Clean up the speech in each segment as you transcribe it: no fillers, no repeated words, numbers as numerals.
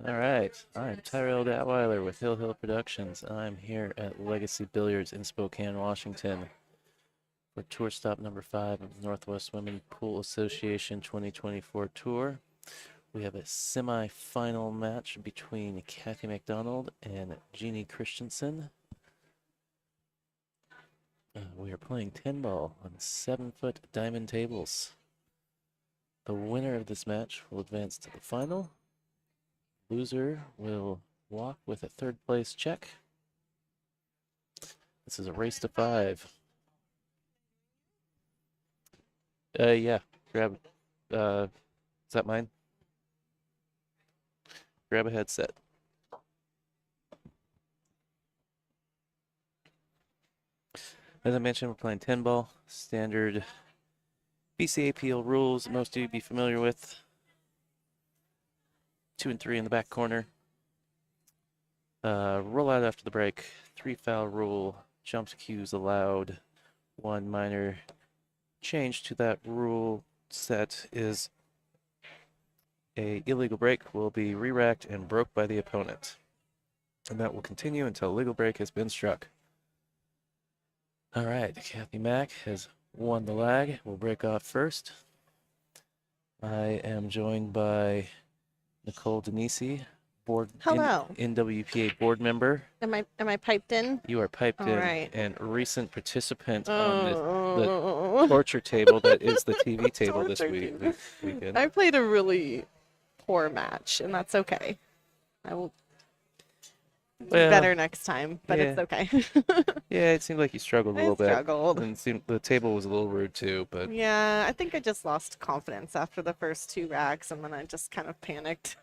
All right, I'm Tyrell Datweiler with Hill Hill Productions. I'm here at Legacy Billiards in Spokane, Washington for tour stop number 5 of the Northwest Women Pool Association 2024 tour. We have a semi-final match between Kathie MacDonald and Jeanne Christiansen. We are playing 10 ball on 7-foot diamond tables. The winner of this match will advance to the final. Loser will walk with a third place check. This is a race to 5. Yeah, grab, is that mine? Grab a headset. As I mentioned, we're playing 10 ball, standard BCAPL rules that most of you be familiar with. 2 and 3 in the back corner. Roll out after the break. 3 foul rule. Jumps cues allowed. One minor change to that rule set is a illegal break will be re-racked and broke by the opponent. And that will continue until legal break has been struck. All right, Kathie Mac has won the lag. We'll break off first. I am joined by Nicole Denisi, Hello. NWPA board member. Am I piped in? You are piped All in right. and recent participant on the Oh. torture table that is the TV table this Torture weekend. I played a really poor match, and that's okay. I will do Well, better next time, but it's yeah. okay. Yeah, it seemed like you struggled a I little bit. struggled. And it seemed the table was a little rude too, but Yeah, I think I just lost confidence after the first 2 racks, and then I just kind of panicked.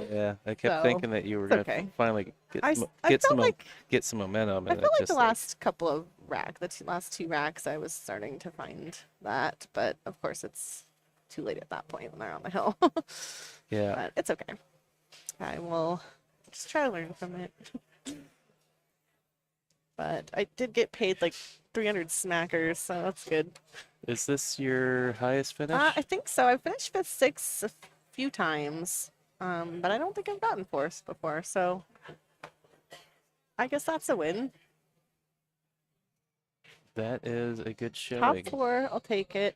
yeah, I kept So, thinking that you were it's gonna okay. finally get I, some s- I get some felt like get some momentum, I and it felt like the just like last couple of last 2 racks, I was starting to find that, but of course it's too late at that point when they're on the hill. yeah. But it's okay. I will just try to learn from it. But I did get paid like 300 smackers, so that's good. Is this your highest finish? I think so. I finished 5th, 6th a few times, but I don't think I've gotten 4th before, so I guess that's a win. That is a good Top showing. 4, I'll take it.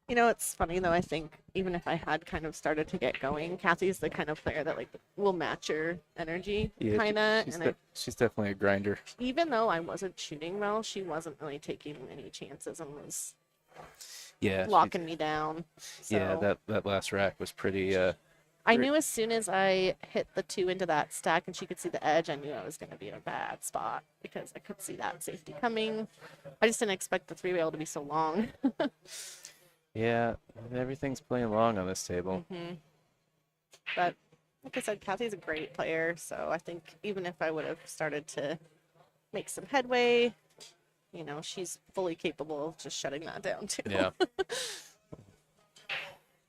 You know, it's funny though, I think even if I had kind of started to get going, Kathie's the kind of player that like will match your energy Yeah, kind of. she's definitely a grinder. Even though I wasn't shooting well, she wasn't really taking any chances and was Yeah, locking me down. yeah, So that last rack was pretty I knew as soon as I hit the 2 into that stack and she could see the edge, I knew I was going to be in a bad spot because I could see that safety coming. I just didn't expect the 3-rail to be so long. yeah, everything's playing long on this table. But like I said, Kathie's a great player, so I think even if I would have started to make some headway, you know, she's fully capable of just shutting that down too. Yeah.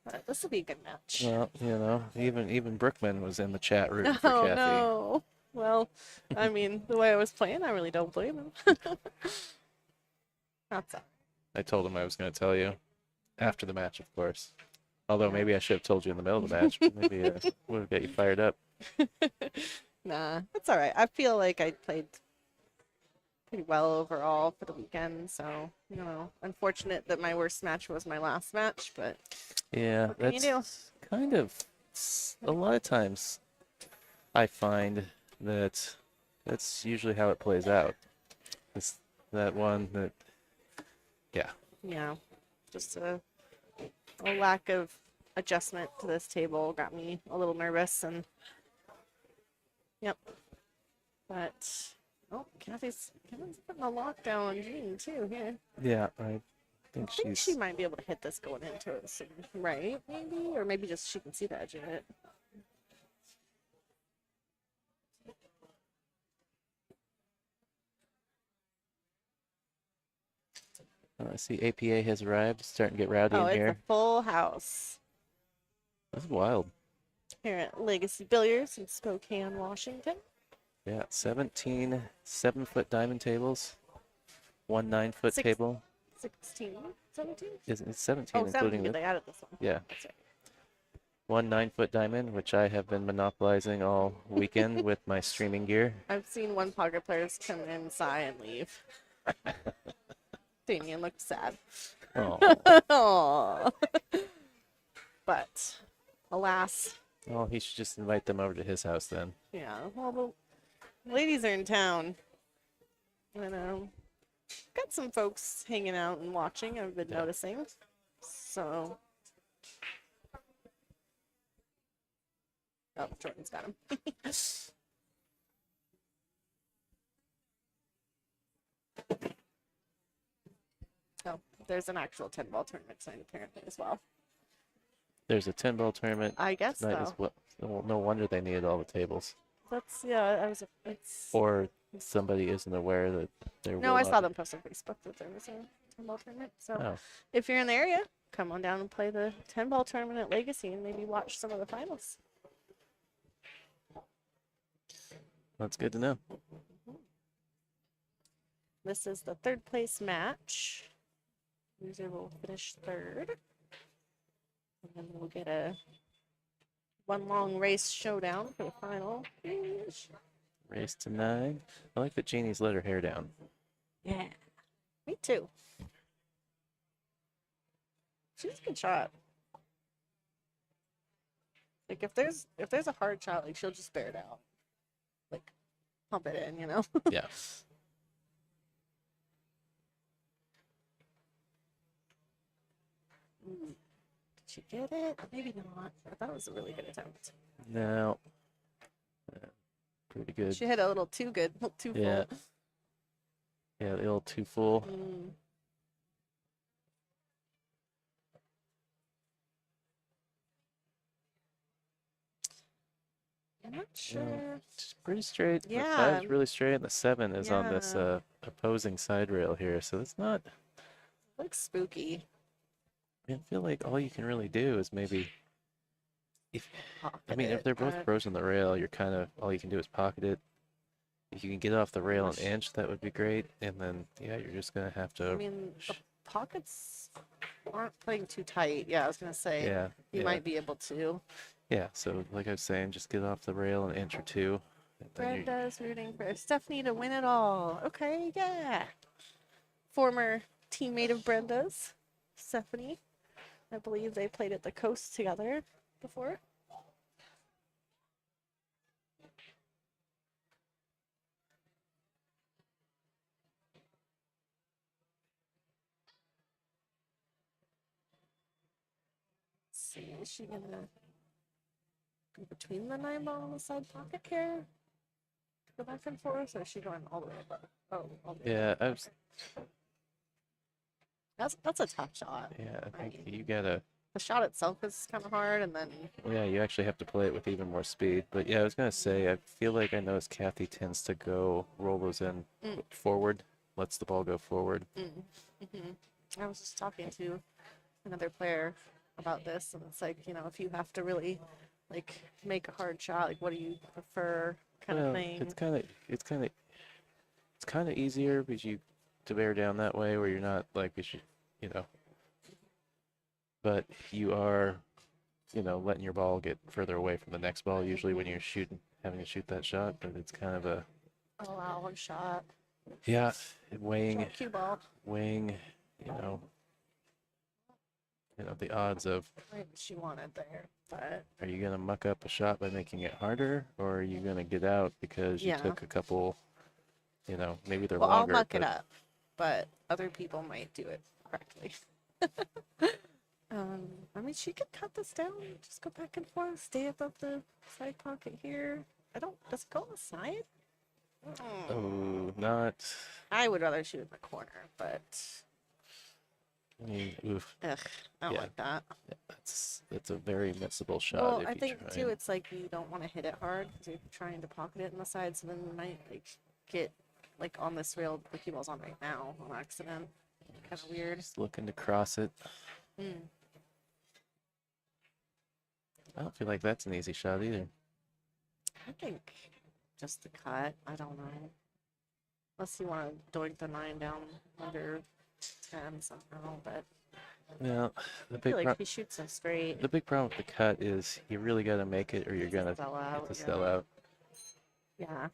But this will be a good match. Well, you know, even Brookman was in the chat rooting for Oh Kathie. no. Well, I mean, the way I was playing, I really don't blame him. That's it. I told him I was going to tell you after the match, of course. Although maybe I should have told you in the middle of the match. Maybe would have got you fired up. Nah, it's all right. I feel like I played pretty well overall for the weekend, so you know, unfortunate that my worst match was my last match, but Yeah, what can you do? kind of a lot of times I find that that's usually how it plays out. It's that one that, yeah. Yeah, just a lack of adjustment to this table got me a little nervous, and yep. But oh, Kathie's putting a lockdown on Jeanne too here. Yeah, I think I think she might be able to hit this going into it, so, right? Maybe, or maybe just she can see the edge of it. I see APA has arrived. Starting to get rowdy Oh, in it's here. a full house This is wild. here at Legacy Billiards in Spokane, Washington. Yeah, 17 7-foot diamond tables. one 9-foot Six- table. 16, 17? Isn't it 17 Oh, including 17. the They added this one. yeah. That's right. One 9-foot diamond, which I have been monopolizing all weekend with my streaming gear. I've seen one poker players come in, sigh, and leave. Damien looked sad. Oh, Aww. But, alas, well, he should just invite them over to his house then. yeah. Well, the ladies are in town. And got some folks hanging out and watching. I've been noticing. So, oh, Jordan's got him. Oh, there's an actual 10-ball tournament sign apparently as well. There's a 10-ball tournament I guess tonight as so. well. Well, no wonder they needed all the tables. That's yeah. I was. It's Or somebody isn't aware that there no. will I not saw be- them post on Facebook that there was a 10-ball tournament. So Oh, if you're in the area, come on down and play the 10-ball tournament at Legacy and maybe watch some of the finals. that's good to know. This is the third place match. Loser will finish third. And then we'll get a one long race showdown for the final. Race to 9. I like that Jeannie's let her hair down. Yeah. Me too. She's a good shot. Like if there's a hard shot, like she'll just bear it out. Like pump it in, you know? Yeah. Did she get it? Maybe not. But that was a really good attempt. No. Pretty good. She hit a little too good, a little too Yeah. full. Yeah, the old too full. I'm not sure. It's pretty straight. The Yeah. 5's really straight, and the 7 is on this Yeah. opposing side rail here. So it's not. Looks spooky. I feel like all you can really do is maybe. If Pocket they're both it. frozen the rail, you're kind of all you can do is pocket it. If you can get off the rail an inch, that would be great. And then yeah, you're just gonna have to. I mean, the pockets aren't playing too tight. Yeah, I was gonna say Yeah. you yeah. might be able to. Yeah. So like I was saying, just get off the rail an inch or two. And then you- Brenda's rooting for Stephanie to win it all. Okay, yeah. Former teammate of Brenda's, Stephanie. I believe they played at the coast together before. Let's see, is she gonna go between the 9-ball and the side pocket here? Go back and forth, or is she going all the way above? Oh, all the way yeah. above. That's a tough shot. Yeah. I think you gotta. The shot itself is kind of hard, and then Yeah, you actually have to play it with even more speed. But yeah, I was gonna say, I feel like I noticed Kathie tends to roll those in forward, lets the ball go forward. I was just talking to another player about this, and it's like, if you have to really like make a hard shot, like what do you prefer, kind of Well, thing. it's kind of easier because you to bear down that way where you're not like you know, but you are, letting your ball get further away from the next ball usually when you're having to shoot that shot. But it's kind of a Oh wow, one shot. yeah, weighing Shot cue ball. weighing, you know, the odds of Right, what she wanted there, but are you gonna muck up a shot by making it harder, or are you gonna get out because you Yeah. took a couple, maybe they're well, I'll longer. muck it but- up, but other people might do it correctly. I mean, she could cut this down, just go back and forth, stay above the side pocket here. Does it go on the side? Oh, not. I would rather shoot in the corner, but I mean, oof. ugh, I don't Yeah. like that. That's a very missable shot. Well, if I you think try too, and- it's like you don't want to hit it hard because you're trying to pocket it in the side, so then you might like get like on this rail the cue ball's on right now on accident. Kind of weird. Just looking to cross it. Mm. I don't feel like that's an easy shot either. I think just the cut. I don't know. Unless you want to doink the 9 down under 10 somehow, but Yeah, the I feel big like he shoots them straight. the big problem with the cut is you really got to make it, or you're gonna Sell have out, to yeah. sell out. Yeah.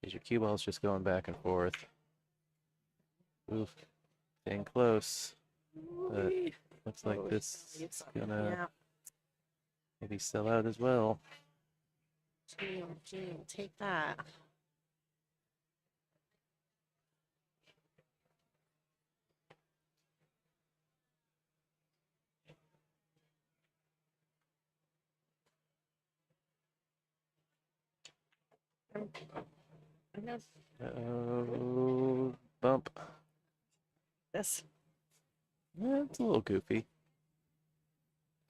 Because your cue ball's just going back and forth. Oof, staying close. But looks like Oh, this is gonna Yeah. maybe sell out as well. Jeanne, take that. I know Oh, bump. this. It's a little goofy.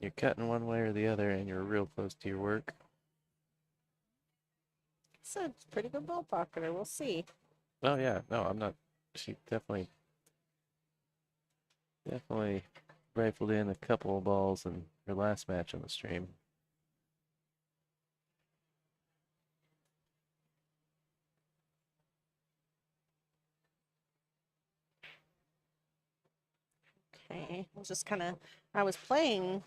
You're cutting one way or the other, and you're real close to your work. It's a pretty good ball pocketer. We'll see. Oh yeah, no, I'm not. She definitely rifled in a couple of balls in her last match on the stream. Okay. I was playing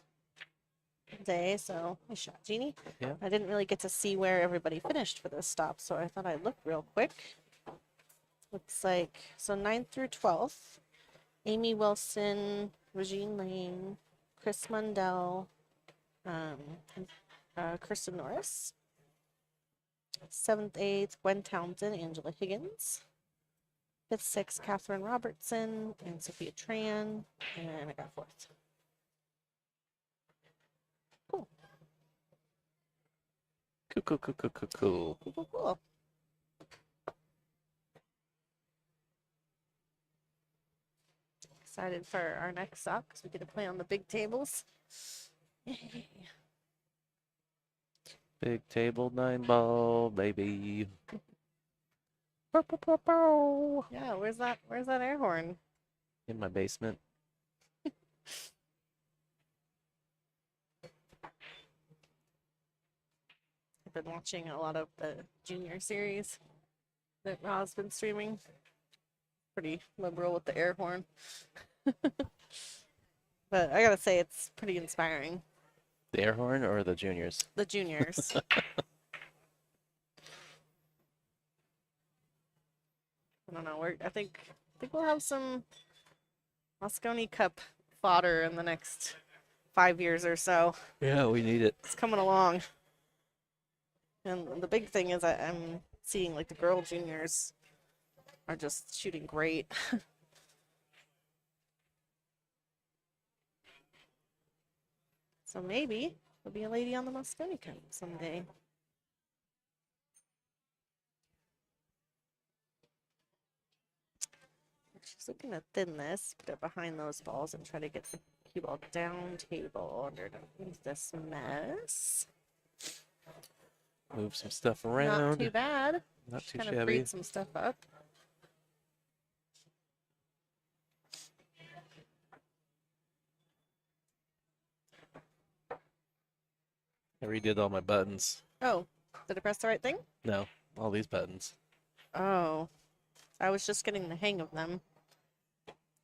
today, so I shot Jeannie. Yeah. I didn't really get to see where everybody finished for this stop, so I thought I'd look real quick. Looks like, so 9th through 12th, Amy Wilson, Regine Lane, Chris Mundell, Kirsten Norris. 7th, 8th, Gwen Townsend, Angela Higgins. 5th, 6th, Catherine Robertson and Sophia Tran. And I got 4th. Cool. Cool. Cool. Excited for our next stop because we get to play on the big tables. Yay. Big table 9 ball, baby. Yeah, where's that air horn? In my basement. I've been watching a lot of the junior series that Ra's been streaming. Pretty liberal with the air horn. But I gotta say, it's pretty inspiring. The air horn or the juniors? The juniors. I don't know. I think we'll have some Moscone Cup fodder in the next 5 years or so. Yeah, we need it. It's coming along. And the big thing is I'm seeing like the girl juniors are just shooting great. So maybe there'll be a lady on the Moscone Cup someday. She's looking to thin this, put it behind those balls, and try to get the cue ball down table underneath this mess. Move some stuff around. Not too bad. Not too Kind of shabby. freed some stuff up. I redid all my buttons. Oh, did I press the right thing? No, all these buttons. Oh, I was just getting the hang of them.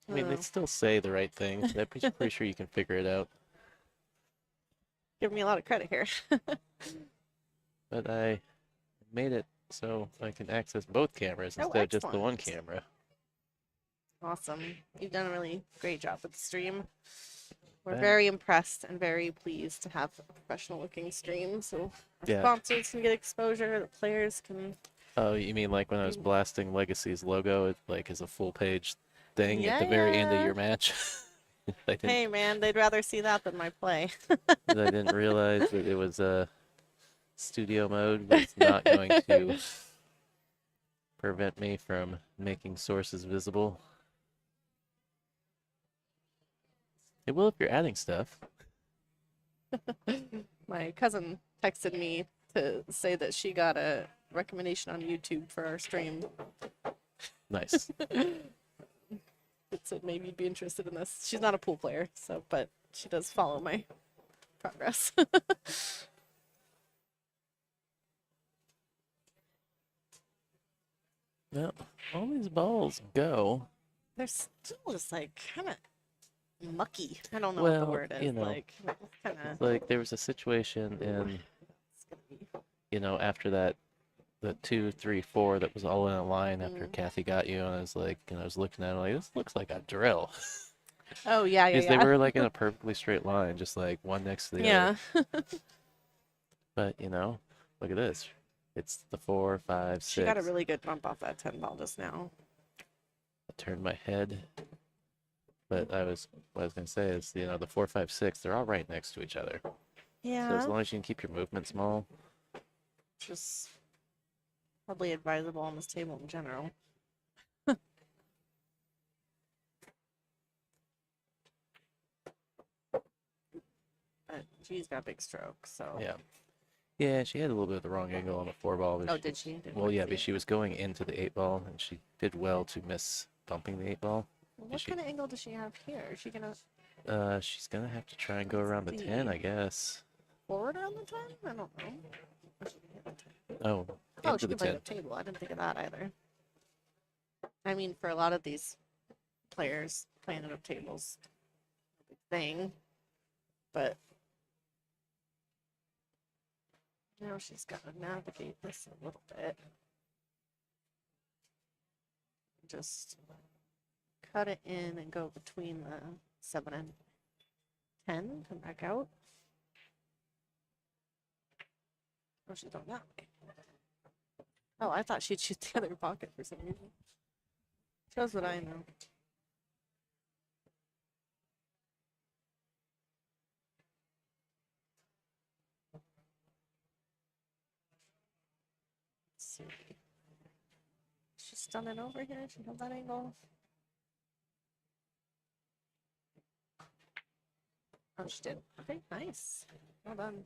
I mean, they still say the right things. I'm pretty sure you can figure it out. Give me a lot of credit here. But I made it so I can access both cameras Oh, instead of just the excellent. one camera. Awesome. You've done a really great job with the stream. We're Thanks. very impressed and very pleased to have a professional looking stream. So our Yeah. sponsors can get exposure, the players can. Oh, you mean like when I was blasting Legacy's logo, it like is a full page thing at the very end of Yeah. your match? Hey man, they'd rather see that than my play. I didn't realize that it was studio mode was not going to prevent me from making sources visible. It will if you're adding stuff. My cousin texted me to say that she got a recommendation on YouTube for our stream. Nice. It said maybe you'd be interested in this. She's not a pool player, so but she does follow my progress. Well, all these balls go. They're still just like kind of mucky. I don't know what the Well, word is. Like kind of. it's like there was a situation in, It's gonna be. after that, the 2, 3, 4 that was all in a line after Mm. Kathie got you, and I was like, I was looking at it like, this looks like a drill. Oh yeah, yeah, Because they yeah. were like in a perfectly straight line, just like one next to the other. Yeah. But, look at this. It's the 4, 5, She got a 6. really good bump off that 10 ball just now. I turned my head. But what I was gonna say is, the 4, 5, 6, they're all right next to each other. So as Yeah. long as you can keep your movement small. Just probably advisable on this table in general. But she's got a big stroke, so. Yeah. Yeah, she had a little bit of the wrong angle on the 4 ball. But Oh, did she? Didn't well, quite yeah, see but it. she was going into the 8 ball, and she did well to miss bumping the 8 ball. Well, what she, kind of angle does she have here? Is she gonna she's gonna have to try and go around the 10, see. I guess. forward around the 10? I don't know. Or she can hit the 10. Oh, Oh, into she the can play 10. the table. I didn't think of that either. I mean, for a lot of these players, playing it up tables, a big thing. But now she's got to navigate this a little bit. Just cut it in and go between the 7 and 10. Come back out. Oh, she's going that way. Oh, I thought she'd shoot the other pocket for some reason. Shows what I know. Let's see. She's stunning over here. She held that angle. Oh, she did. Okay, nice. Well done.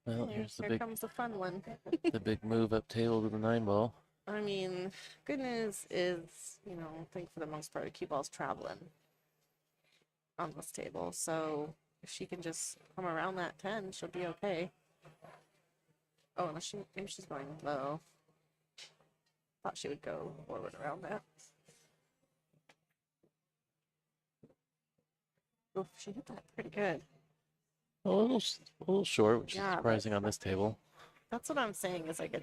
Well, Okay, here's here comes the fun one. the big move up table to the 9 ball. I mean, good news is, I think for the most part, the cue ball's traveling on this table. So if she can just come around that 10, she'll be okay. Oh, unless maybe she's going low. Thought she would go forward around that. Oof, she hit that pretty good. A little short, which is Yeah, but surprising on this table. that's what I'm saying is like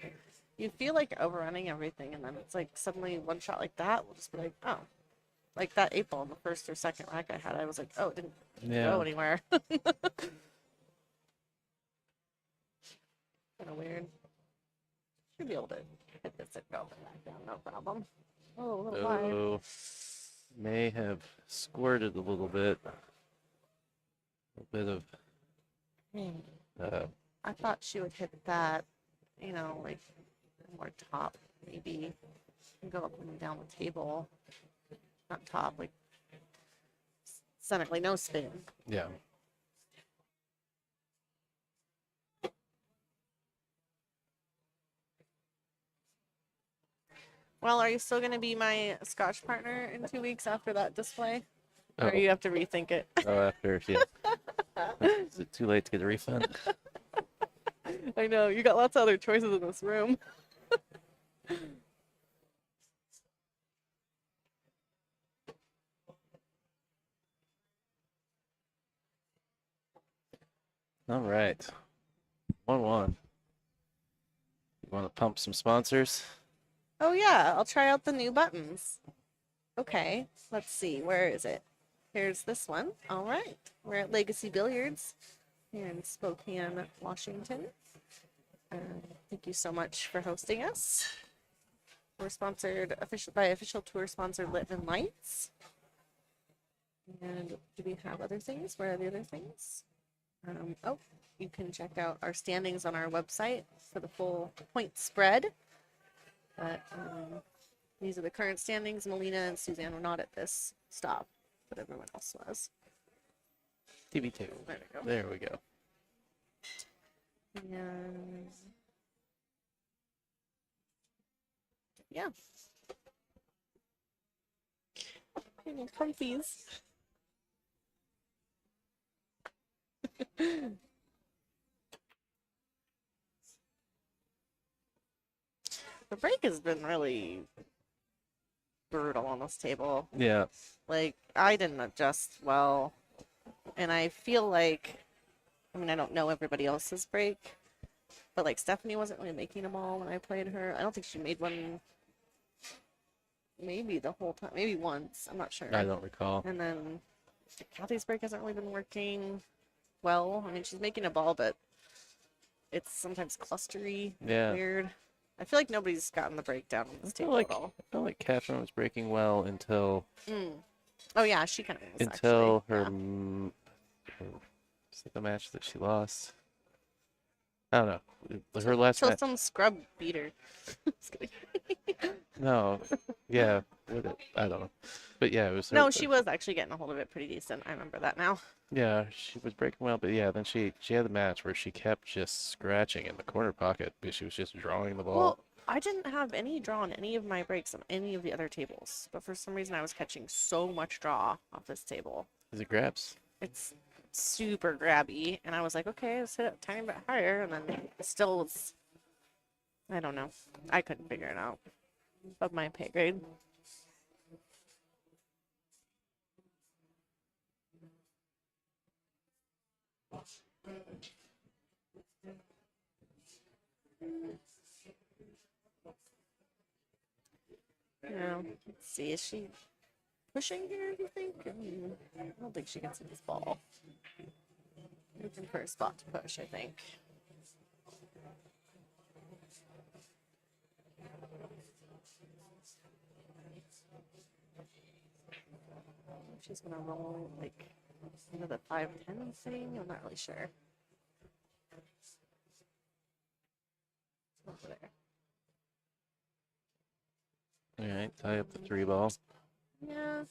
you feel like overrunning everything, and then it's like suddenly one shot like that will just be like, oh, like that 8 ball in the first or second rack I had, I was like, oh, it didn't go anywhere. Kind of weird. Should be able to hit this and go back down, no problem. Oh, a little wide. Oh, may have squirted a little bit. A bit of. I thought she would hit that, like more top, maybe, and go up and down the table. Not top, like center, like no spin. Yeah. Well, are you still going to be my Scotch partner in 2 weeks after that display? Or Oh, you have to rethink it? after, yeah. Is it too late to get a refund? I know, you got lots of other choices in this room. All right. 1-1. You want to pump some sponsors? Oh yeah, I'll try out the new buttons. Okay, let's see, where is it? Here's this one. All right, we're at Legacy Billiards here in Spokane, Washington. Thank you so much for hosting us. We're sponsored by official tour sponsor Litman Lights. And do we have other things? Where are the other things? Oh, you can check out our standings on our website for the full point spread. But these are the current standings. Melina and Suzanne were not at this stop, but everyone else was. TV table. There we go. There we go. And yeah. Comfies. The break has been really brutal on this table. Yeah. Like, I didn't adjust well. And I feel like, I mean, I don't know everybody else's break, but like Stephanie wasn't really making them all when I played her. I don't think she made one maybe the whole time, maybe once. I'm not sure. I don't recall. And then Kathie's break hasn't really been working well. I mean, she's making a ball, but it's sometimes clustery, Yeah. weird. I feel like nobody's gotten the breakdown on this table at all. I felt like Catherine was breaking well until Oh yeah, she kind of is until actually. her, Yeah. was it the match that she lost? I don't know. Her last Till match. some scrub beater. Just kidding. No. Yeah. I don't know. But yeah, it was her. No, she was actually getting a hold of it pretty decent. I remember that now. Yeah, she was breaking well, but yeah, then she had the match where she kept just scratching in the corner pocket because she was just drawing the ball. Well, I didn't have any draw on any of my breaks on any of the other tables, but for some reason I was catching so much draw off this table. Is it grabs? It's super grabby, and I was like, okay, let's hit it a tiny bit higher, and then it still was, I don't know. I couldn't figure it out. Above my pay grade. Yeah, let's see. Is she pushing here, do you think? I don't think she can see this ball. Looking for a spot to push, I think. She's gonna roll like into the 5-10 thing. I'm not really sure. Over there. All right, tie up the 3 ball. Yeah.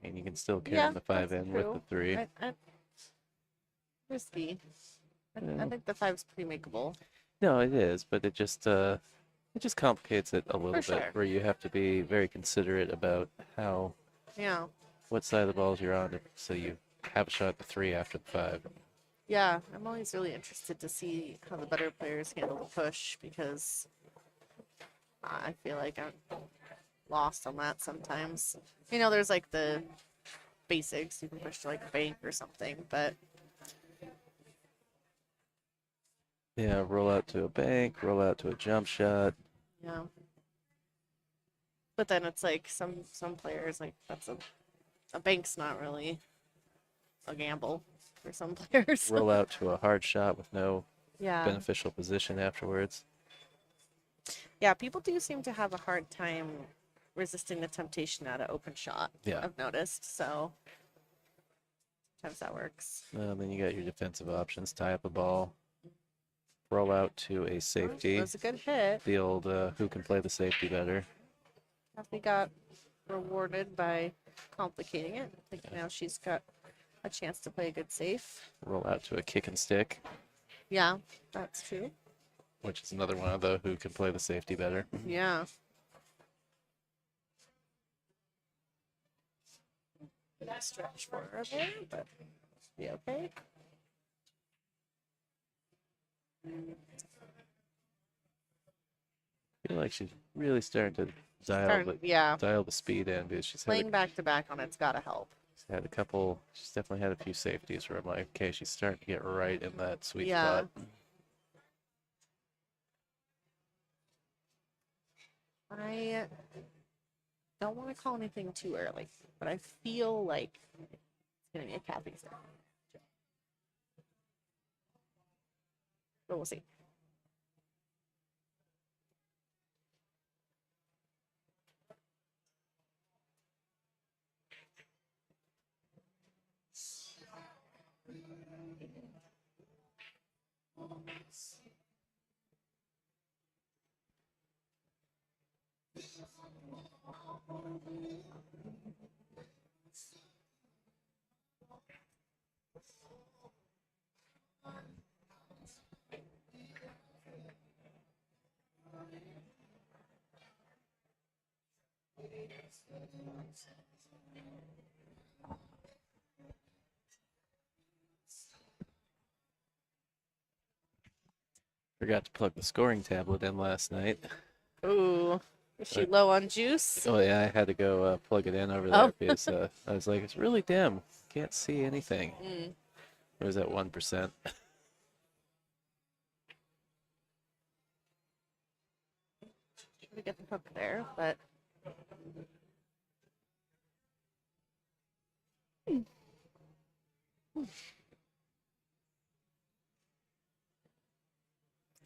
And you can still carry Yeah, the 5 that's in with the true. 3. Risky. I Yeah. think the 5's pretty makeable. No, it is, but it just complicates it a little For bit sure. where you have to be very considerate about Yeah. what side of the balls you're on so you have a shot at the 3 after the 5. Yeah, I'm always really interested to see how the better players handle the push because I feel like I'm lost on that sometimes. You know, there's like the basics. You can push to like a bank or something, but Yeah, roll out to a bank, roll out to a jump shot. yeah. But then it's like some players like that's a bank's not really a gamble for some players. Roll out to a hard shot with no Yeah. beneficial position afterwards. Yeah, people do seem to have a hard time resisting the temptation at an open shot. Yeah. I've noticed. So sometimes that works. Then you got your defensive options. Tie up a ball. Roll out to a safety. That was a good hit. The old who can play the safety better. Kathie got rewarded by complicating it. I think now she's got a chance to play a good safe. Roll out to a kick and stick, Yeah, that's true. which is another one of the who can play the safety better. Yeah. Gonna stretch for her there, but be okay. I feel like she's really starting to Yeah, dial the speed in because playing back to back on it's gotta help. she's definitely had a few safeties where I'm like, okay, she's starting to get right in that sweet Yeah. spot. I don't want to call anything too early, but I feel like it's gonna be a Kathie set. But we'll see. Forgot to plug the scoring tablet in last night. Is she low on juice? Oh yeah, I had to go plug it in over Oh. there because I was like, it's really dim. Can't see anything. Mm. It was at 1%. We get the hook there, but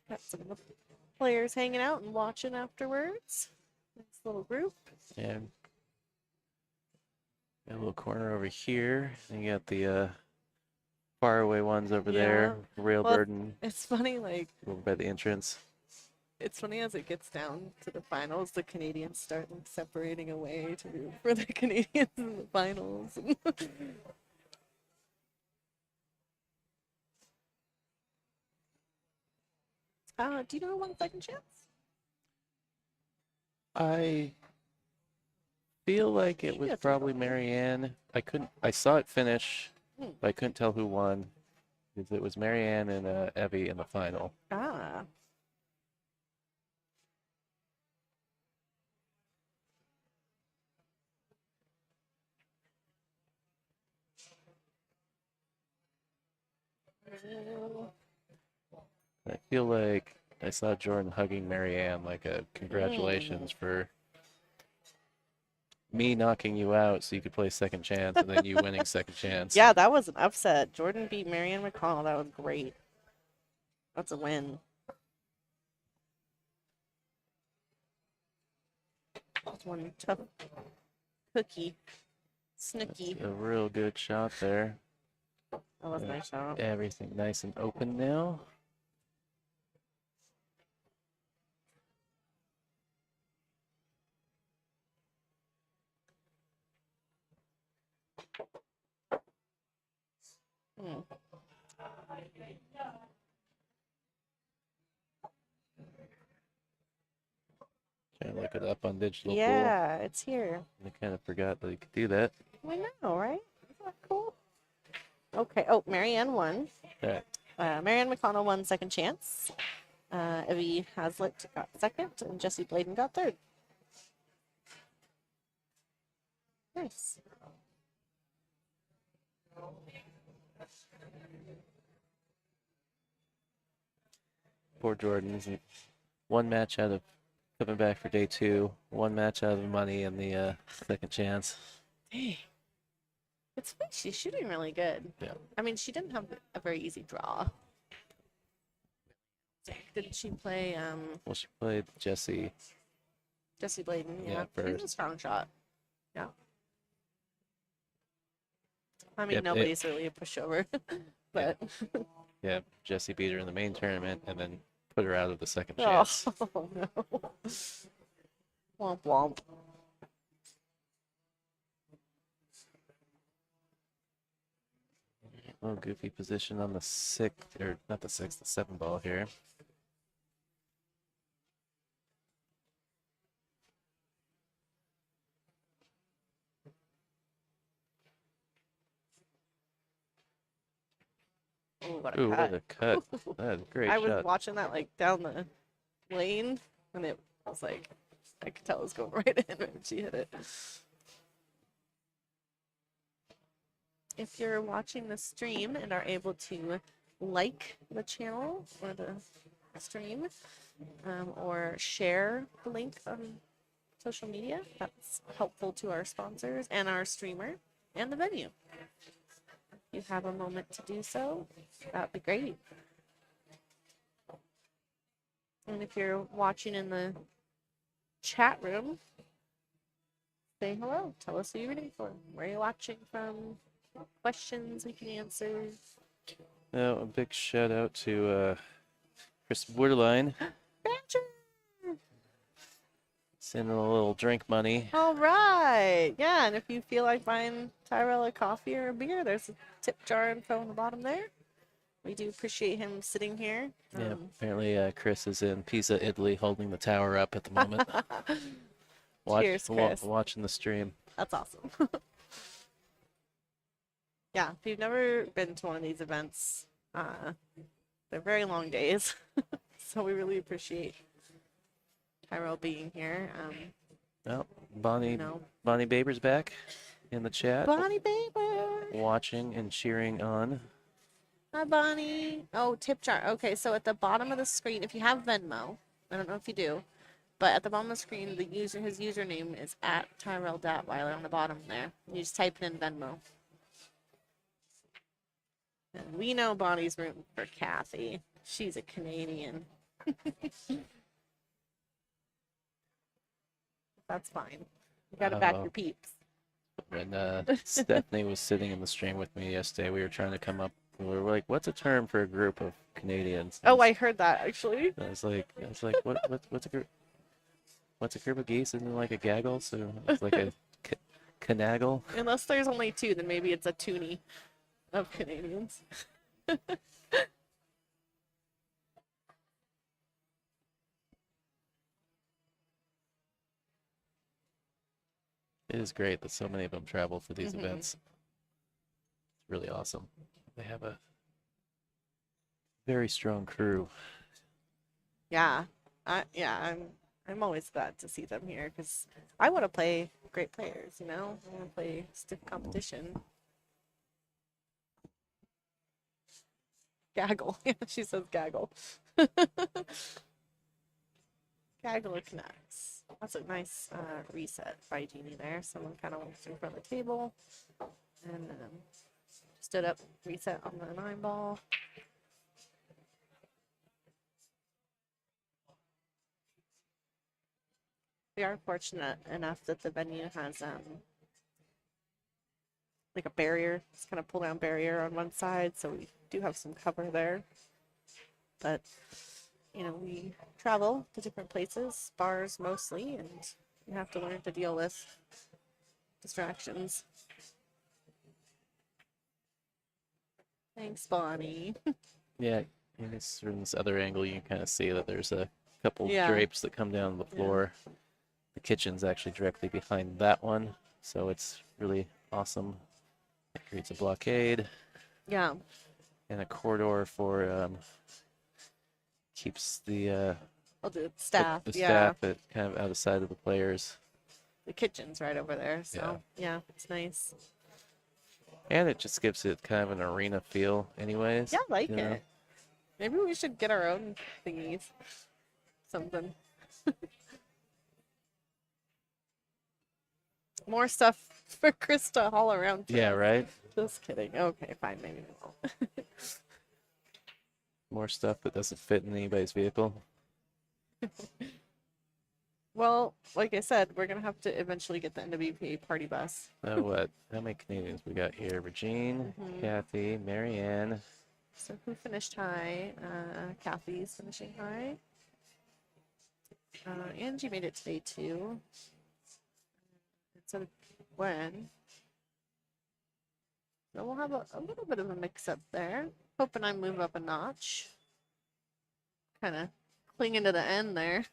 got some of the players hanging out and watching afterwards. Nice little group. And a little corner over here. And you got the faraway ones over there. Yeah. Railbird and It's funny, like, over by the entrance. it's funny as it gets down to the finals, the Canadians start like separating away to root for the Canadians in the finals. Do you know 1 second chance? I feel like it You was have to probably go. Marianne. I saw it finish, Hmm. but I couldn't tell who won because it was Marianne and Evie in the final. Ah. I feel like I saw Jordan hugging Marianne like a congratulations for me knocking you out so you could play second chance and then you winning second chance. Yeah, that was an upset. Jordan beat Marianne McConnell. That was great. That's a win. That's one tough cookie. Snooky. That's a real good shot there. That was a nice shot. Everything nice and open now. Hmm. Trying to look it up on digital pool. Yeah, it's here. I kind of forgot that you could do that. I know, right? Isn't that cool? Okay. Oh, Marianne won. All right. Marianne McConnell won second chance. Evie Hazlitt got second, and Jessie Bladen got third. Nice. Poor Jordan. Isn't one match out of coming back for day 2, one match out of the money in the second chance. Dang. It's funny, she's shooting really good. Yeah. I mean, she didn't have a very easy draw. Didn't she play Well, she played Jessie. Jessie Bladen? Yeah, Yeah, she's a first. strong shot. Yeah. I mean, Yep, nobody's really a pushover, but Yeah, Jessie beat her in the main tournament and then put her out of the second oh chance. no. Womp womp. Oh, goofy position on the 6th, or not the 6th, the 7 ball here. Ooh, what a Ooh, cut. what a cut. That is a great I was shot. watching that like down the lane, and it was like I could tell it was going right in when she hit it. If you're watching the stream and are able to like the channel or the stream, or share the link on social media, that's helpful to our sponsors and our streamer and the venue. If you have a moment to do so, that'd be great. And if you're watching in the chat room, say hello. Tell us who you're rooting for. Where are you watching from? Questions we can answer. Now, a big shout out to Chris Borderline. Badger! Sending a little drink money. All right. Yeah, and if you feel like buying Tyrell a coffee or a beer, there's a tip jar info on the bottom there. We do appreciate him sitting here. Yeah, apparently Chris is in Pisa, Italy, holding the tower up at the moment. Cheers, Chris. Watching the stream. That's awesome. Yeah, if you've never been to one of these events, they're very long days. So we really appreciate Tyrell being here. Well, You know, Bonnie Baber's back in the chat, Bonnie Baber. watching and cheering on. Hi, Bonnie. Oh, tip jar. Okay, so at the bottom of the screen, if you have Venmo, I don't know if you do, but at the bottom of the screen, his username is at Tyrell Datweiler on the bottom there. You just type it in Venmo. And we know Bonnie's rooting for Kathie. She's a Canadian. That's fine. You gotta back your peeps. When Stephanie was sitting in the stream with me yesterday, we were trying to come up. We were like, "What's a term for a group of Canadians?" Oh, I heard that actually. I was like, what's a group? What's a group of geese? Isn't it like a gaggle? So it's like a canaggle. Unless there's only two, then maybe it's a toonie of Canadians. It is great that so many of them travel for these events. It's really awesome. They have a very strong crew. Yeah, I'm always glad to see them here because I want to play great players. You know, I want to play stiff competition. Gaggle. Yeah, she says gaggle. Gaggle connects. That's a nice reset by Jeannie there. Someone kind of went in front of the table and stood up, reset on the 9-ball. We are fortunate enough that the venue has like a barrier. It's kind of pull down barrier on one side, so we do have some cover there. But you know, we travel to different places, bars mostly, and you have to learn to deal with distractions. Thanks, Bonnie. Yeah, in from this other angle, you can kind of see that there's a couple Yeah. drapes that come down the floor. The kitchen's actually directly behind that one, so it's really awesome. It creates a blockade Yeah. and a corridor for keeps the Well, the staff. the Yeah. staff at kind of out of sight of the players. The kitchen's right over there, so yeah, it's nice. And it just gives it kind of an arena feel anyways. Yeah, I like you know? it. Maybe we should get our own thingies. Something. More stuff for Chris to haul around. Yeah, right? Just kidding. Okay, fine. Maybe we won't. More stuff that doesn't fit in anybody's vehicle. Well, like I said, we're going to have to eventually get the NWPA party bus. Oh, what? How many Canadians we got here? Regine, Kathie, Marianne. So who finished high? Kathie's finishing high. Angie made it today too. So when? So we'll have a little bit of a mix-up there. Hoping I move up a notch. Kind of clinging to the end there.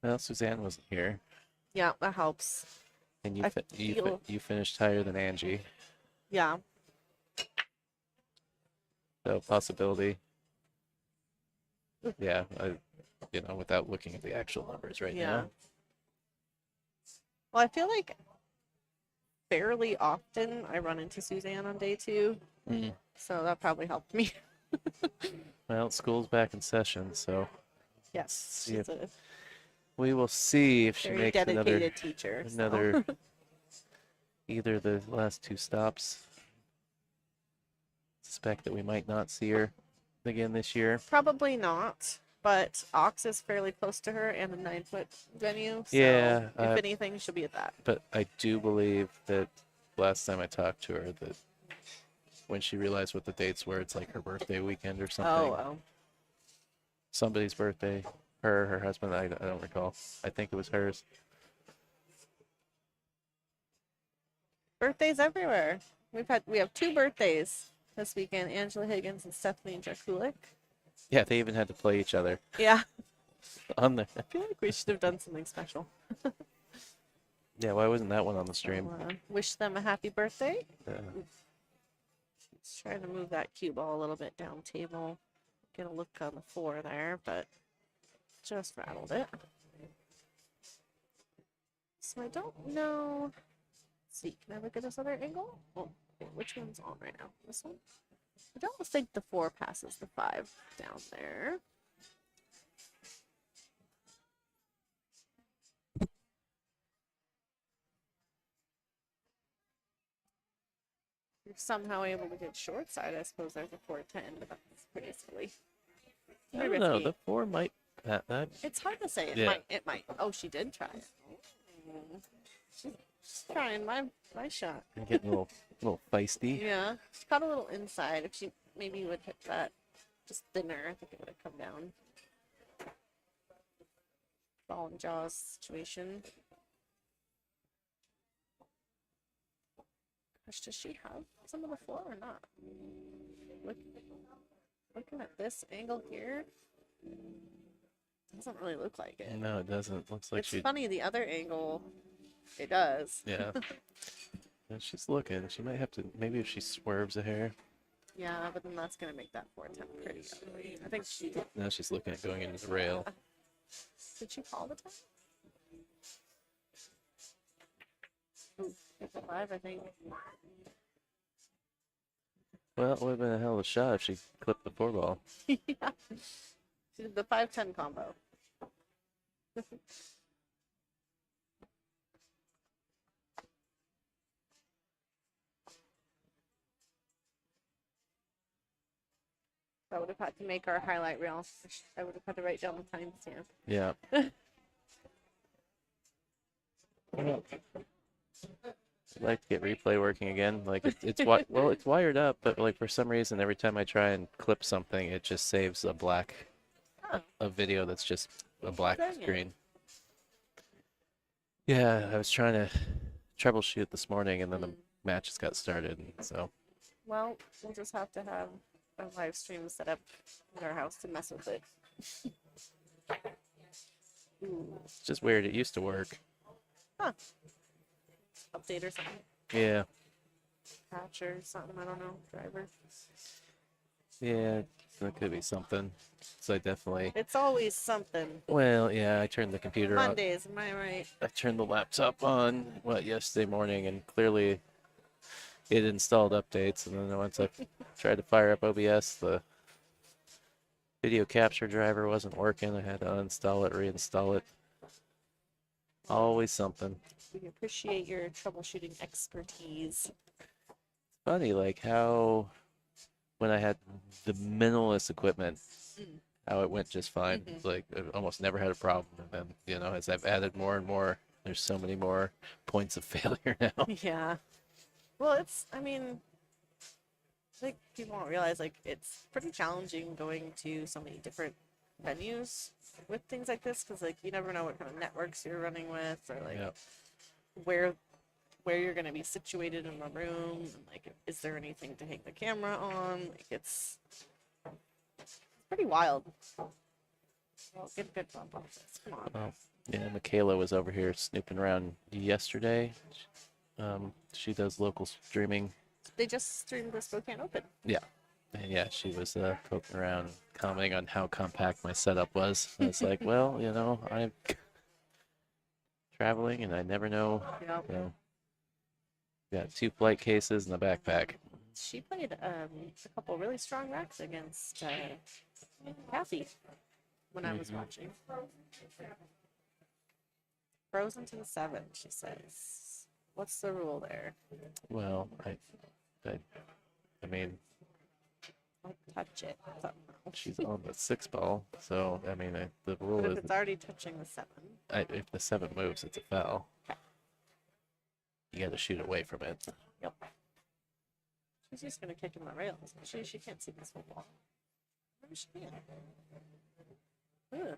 Well, Suzanne wasn't here. Yeah, that helps. And I feel- you finished higher than Angie. Yeah. So possibility. Yeah, without looking at the actual numbers right Yeah. now. Well, I feel like fairly often I run into Suzanne on day 2. So that probably helped me. Well, school's back in session, so Yes. Yeah. She's a we will see if she very makes dedicated teacher. so. another either of the last 2 stops. Suspect that we might not see her again this year. Probably not, but Ox is fairly close to her and a 9-foot venue. So Yeah, if anything, she'll be at that. But I do believe that last time I talked to her, that when she realized what the dates were, it's like her birthday weekend or something. Oh. Somebody's birthday. Her husband, I don't recall. I think it was hers. Birthdays everywhere. We have 2 birthdays this weekend, Angela Higgins and Stephanie Jakulik. Yeah, they even had to play each other Yeah. on there. I feel like we should have done something special. Yeah, why wasn't that one on the stream? So, wish them a happy birthday. Yeah. Let's try to move that cue ball a little bit down table. Get a look on the floor there, but just rattled it. So I don't know. Let's see, can I look at this other angle? Oh, okay, which one's on right now? This one? I don't think the 4 passes the 5 down there. You're somehow able to get short side. I suppose there's a 4-10, but that's pretty silly. I Pretty don't know. risky. The 4 might pat that. It's hard to say. It Yeah. might. It might. Oh, she did try it. Oh. She's trying my shot. I'm getting a little feisty. Yeah, she caught a little inside. If she maybe would hit that just thinner, I think it would have come down. Ball and jaws situation. Gosh, does she have some of the 4 or not? Looking at this angle here, doesn't really look like it. No, it doesn't. Looks like It's funny, the other angle, it does. Yeah. Yeah, she's looking. She might have to. Maybe if she swerves a hair. Yeah, but then that's gonna make that 4-10 pretty ugly. I think she did. Now she's looking at going into the rail. Did she call the time? Ooh, hit the 5, I think. Well, it would have been a hell of a shot if she clipped the 4 ball. Yeah. She did the 5-10 combo. I would have had to make our highlight reel. I would have had to write down the timestamp. Yeah. I'd like to get replay working again. Like it's well, it's wired up, but like for some reason, every time I try and clip something, it just saves a black, Oh. a video that's just a black Dang it. screen. Yeah, I was trying to troubleshoot this morning, and then the matches got started, and so Well, we'll just have to have a live stream set up at our house to mess with it. Ooh. it's just weird. It used to work. Huh. Update or something. Yeah, Patch or something. I don't know. Driver. yeah, that could be something. So I definitely. It's always something. Well, yeah, I turned the computer on. Mondays, am I right? I turned the laptop on, yesterday morning, and clearly it installed updates. And then once I tried to fire up OBS, the video capture driver wasn't working. I had to uninstall it, reinstall it. Always something. We appreciate your troubleshooting expertise. Funny, like how when I had the minimalist equipment, how it went just fine. Mhm. Like I almost never had a problem. And then, as I've added more and more, there's so many more points of failure now. Yeah. Well, I mean, I think people don't realize, like, it's pretty challenging going to so many different venues with things like this, because, like, you never know what kind of networks you're running with, or, like, Yep. where you're going to be situated in the room, and, like, is there anything to hang the camera on? Like, it's pretty wild. Well, good bump off this. Come on. Well, yeah, Michaela was over here snooping around yesterday. She does local streaming. They just streamed the Spokane Open. Yeah. And yeah, she was poking around, commenting on how compact my setup was. I was like, well, I'm traveling and I never know. Yep. Got 2 flight cases and a backpack. She played a couple really strong racks against Kathie when I was watching. Frozen to the 7, she says. What's the rule there? Well, I mean, Don't touch it. she's on the 6 ball, so I mean, the rule But is if it's already touching the 7. if the 7 moves, it's a foul. Okay. You got to shoot away from it. Yep. She's just gonna kick in the rails. She can't see this whole ball. Maybe she can. Ugh.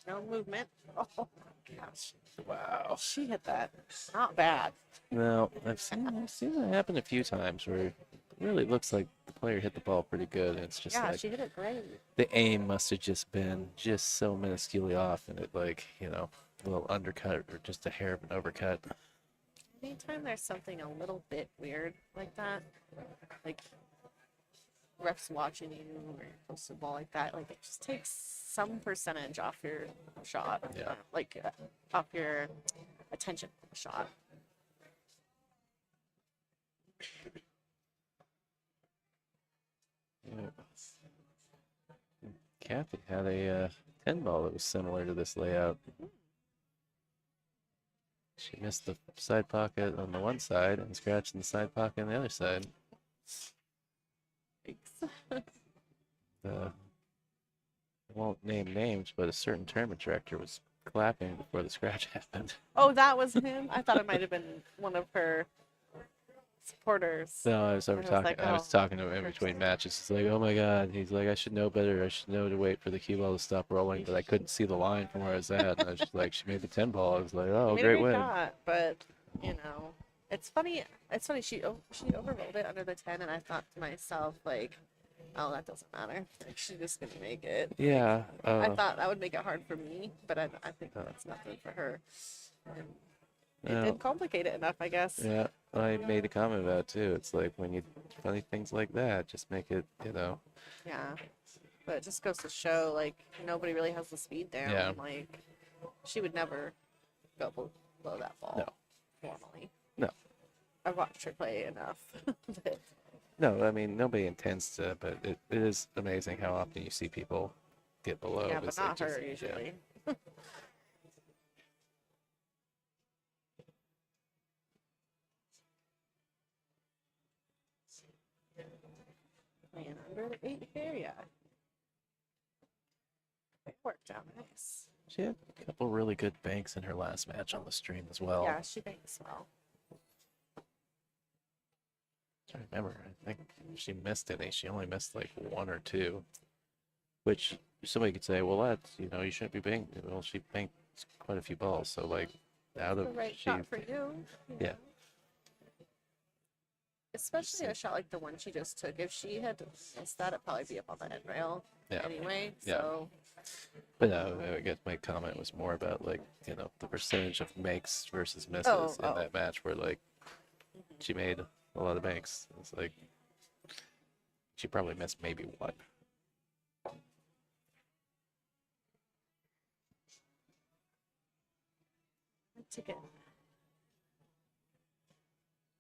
No movement. Oh my gosh. Wow. She hit that. Not bad. No, I've seen that happen a few times where it really looks like the player hit the ball pretty good, and it's just Yeah, like she hit it great. the aim must have just been just so minusculely off, and it a little undercut or just a hair of an overcut. Anytime there's something a little bit weird like that, like refs watching you or you're close to the ball like that, like it just takes some percentage off your shot, Yeah. off your attention from the shot. Yeah. Kathie had a 10 ball that was similar to this layout. She missed the side pocket on the one side and scratched in the side pocket on the other side. Thanks. I won't name names, but a certain tournament director was clapping before the scratch happened. Oh, that was him? I thought it might have been one of her supporters. No, I was over I was talking. like, I was oh, talking to him in between matches. He's like, "Oh my God!" He's like, "I should know better. I should know to wait for the cue ball to stop rolling." But I couldn't see the line from where I was at, and I was just like, "She made the 10 ball." I was like, "Oh, made great a great win!" shot, but you know, it's funny. It's funny. She overrolled it under the 10, and I thought to myself like, oh, that doesn't matter. Like she's just gonna make it. Yeah. I thought that would make it hard for me, but I think that's nothing for her. And it Well, did complicate it enough, I guess. yeah. I made a comment about it too. It's like when you funny things like that, just make it, Yeah, but it just goes to show like nobody really has the speed there. Yeah. Like she would never go below that ball. No. Normally. No. I've watched her play enough. But No, I mean nobody intends to, but it is amazing how often you see people get below. yeah, but It's like not her yeah. usually. Man, under the 8 here, yeah. It worked out nice. She had a couple really good banks in her last match on the stream as well. Yeah, she banks well. I remember, I think she missed any. She only missed like one or two, which somebody could say, well, that's, you shouldn't be banking. Well, she banked quite a few balls, so like out The of right she, shot for you. yeah. know. Especially a shot like the one she just took. If she had missed that, it'd probably be up on the end rail Yeah. anyway. Yeah. So But no, I guess my comment was more about like, the percentage of makes versus misses Oh, in oh. that match where like she made a lot of banks. It's like she probably missed maybe one. I took a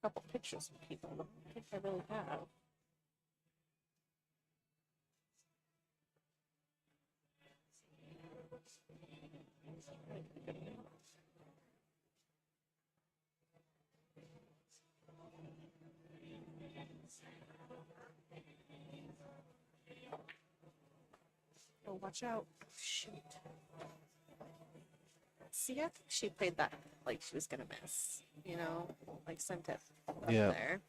couple pictures of people. I don't think I really have. Oh, watch out. Shoot. See, I think she played that like she was gonna miss, like sent it up Yeah. there.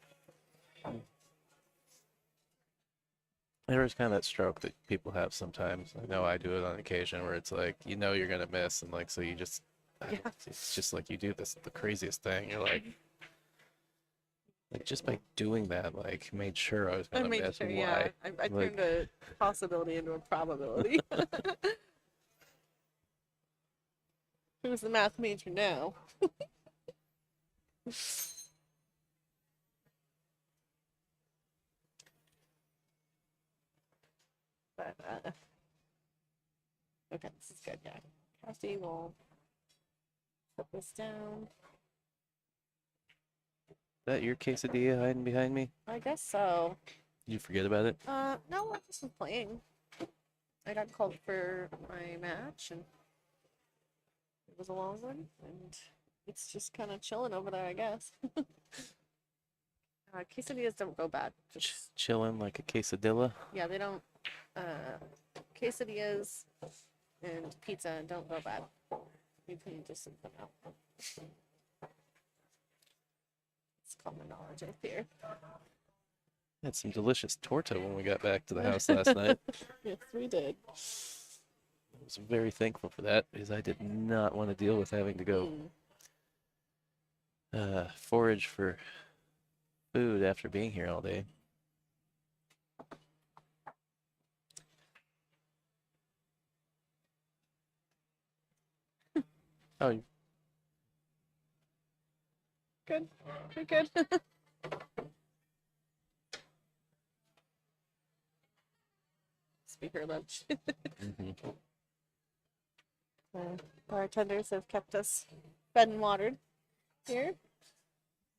There is kind of that stroke that people have sometimes. I know I do it on occasion where it's like, you're gonna miss, and like so you just, Yeah. it's just like you do the craziest thing. You're like just by doing that, like made sure I was I gonna made miss. sure, Why? yeah. I Like- turned a possibility into a probability. Who's the math major now? But, okay, this is good, yeah. Kathie will put this down. Is that your quesadilla hiding behind me? I guess so. Did you forget about it? No, I just was playing. I got called for my match, and it was a long one, and it's just kind of chilling over there, I guess. Quesadillas don't go bad. Chilling like a quesadilla. Yeah, they don't. Quesadillas and pizza don't go bad. You can just sip them out. It's common knowledge, I fear. Had some delicious torta when we got back to the house last night. Yes, we did. I was very thankful for that because I did not want to deal with having to go forage for food after being here all day. Oh, Good. You're good. be her lunch. Hmm. The bartenders have kept us fed and watered here.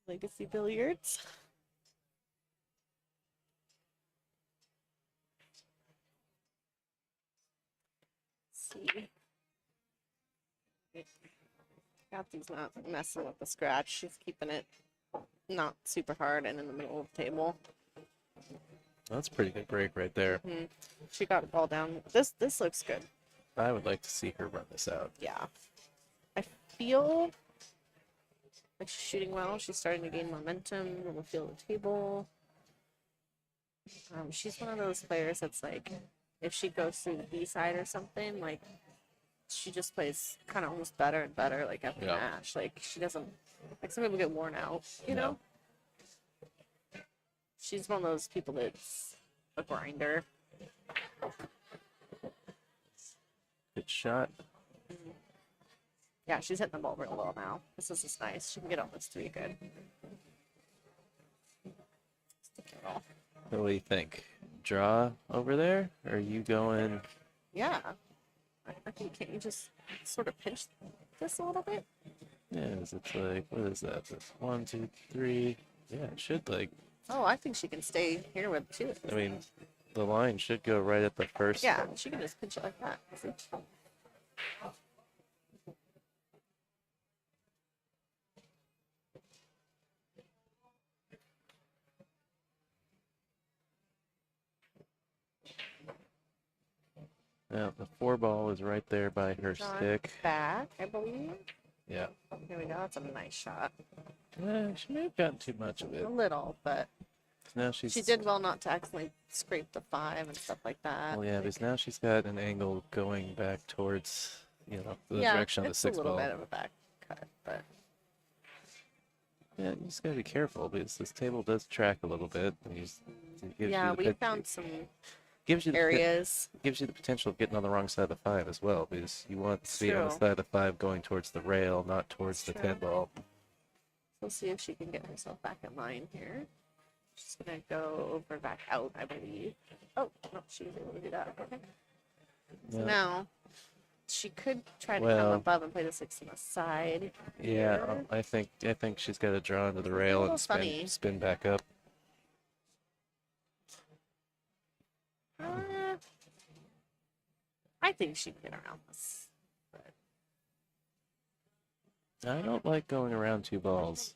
Legacy Billiards. Let's see. Kathie's not messing with the scratch. She's keeping it not super hard and in the middle of the table. That's a pretty good break right there. She got it all down. This looks good. I would like to see her run this out. Yeah. I feel like she's shooting well. She's starting to gain momentum on the field of the table. She's one of those players that's like, if she goes through the B side or something, like, she just plays kind of almost better and better, like, every match. Like, she doesn't, like, some people get worn out, you know? She's one of those people that's a grinder. Good shot. Yeah, she's hitting the ball real well now. This is nice. She can get on this 3 good. Stick it all. What do you think? Draw over there? Or are you going? Yeah. I think, can't you just sort of pinch this a little bit? Yeah, it's like, what is that? That's 1, 2, 3. Yeah, it should like. Oh, I think she can stay here with 2. I mean, the line should go right at the first. Yeah, she can just pinch it like that. See? Yeah, the 4 ball is right there by her Drawn stick. back, I believe. Yeah. Here we go. That's a nice shot. She may have gotten too much of it. A little, but Now she's. she did well not to accidentally scrape the 5 and stuff like that. Well, yeah, because now she's got an angle going back towards, the Yeah, direction of the it's 6 a little ball. bit of a back cut, but Yeah, you just gotta be careful because this table does track a little bit. And it gives yeah, you the we found some gives you the areas. gives you the potential of getting on the wrong side of the 5 as well, because you want to be on the True. side of the 5 going towards the rail, not towards the True. 10 ball. We'll see if she can get herself back in line here. She's gonna go over back out, I believe. Oh, no, she was able to do that. Okay. So Yeah. now she could try to come Well, above and play the 6 on the side. Yeah, here. I think she's got to draw into the It's a rail little and funny. spin back up. I think she can get around this. I don't like going around 2 balls.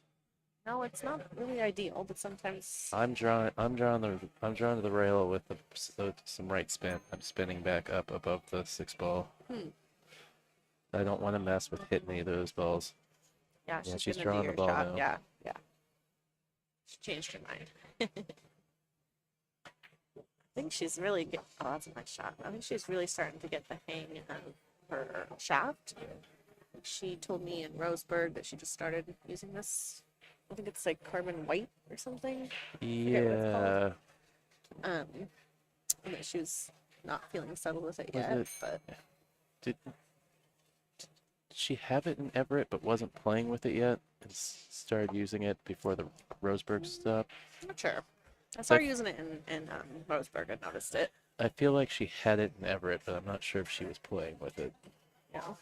No, it's not really ideal, but sometimes. I'm drawing to the rail with some right spin. I'm spinning back up above the 6 ball. I don't want to mess with hitting any of those balls. Yeah, Yeah, she's she's gonna drawing do the your ball shot. now. Yeah, yeah. She changed her mind. I think she's really get. Oh, that's a nice shot. I think she's really starting to get the hang of her shaft. She told me in Roseburg that she just started using this. I think it's like carbon white or something. Forget what it's called. Yeah. And that she was not feeling settled with it Was yet. it- But Did she have it in Everett but wasn't playing with it yet and started using it before the Roseburg stuff? I'm not sure. I started using it in Roseburg. I noticed it. I feel like she had it in Everett, but I'm not sure if she was playing with it. Yeah.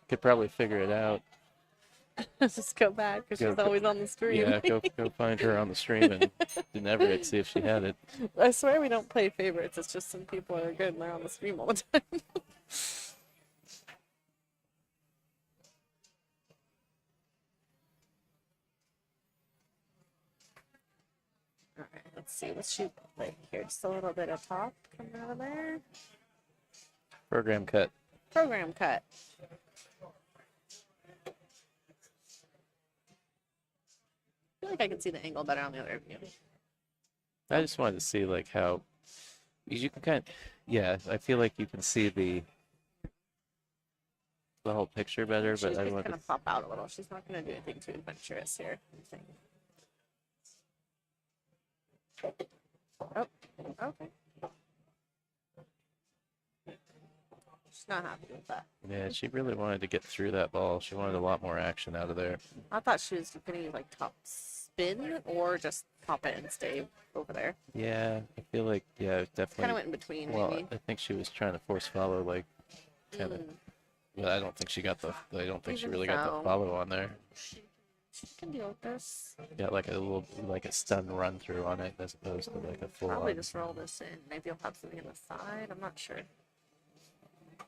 Could probably figure it out. Let's just go back because she's Go- always on the stream. Yeah, go find her on the stream and in Everett, see if she had it. I swear we don't play favorites. It's just some people are good and they're on the stream all the time. All right, let's see. Let's shoot like here, just a little bit of top coming out of there. Program cut. Program cut. I feel like I can see the angle better on the other view. I just wanted to see like how you can kind of, yeah, I feel like you can see the whole picture better, She's but I just want gonna pop out a little. She's not gonna do anything too adventurous here. I think. Oh, okay. She's not happy with that. yeah, she really wanted to get through that ball. She wanted a lot more action out of there. I thought she was gonna use like top spin or just pop it and stay over there. Yeah, I feel like, yeah, Kind definitely. of went in between, Well, maybe. I think she was trying to force follow, like, kind of. Mm, But I don't think she got the. I don't think she even really got the so, follow on there. she can deal with this. Got like a little, like a stun run through on it as opposed to like a full Probably on. just roll this in. Maybe I'll have something on the side. I'm not sure.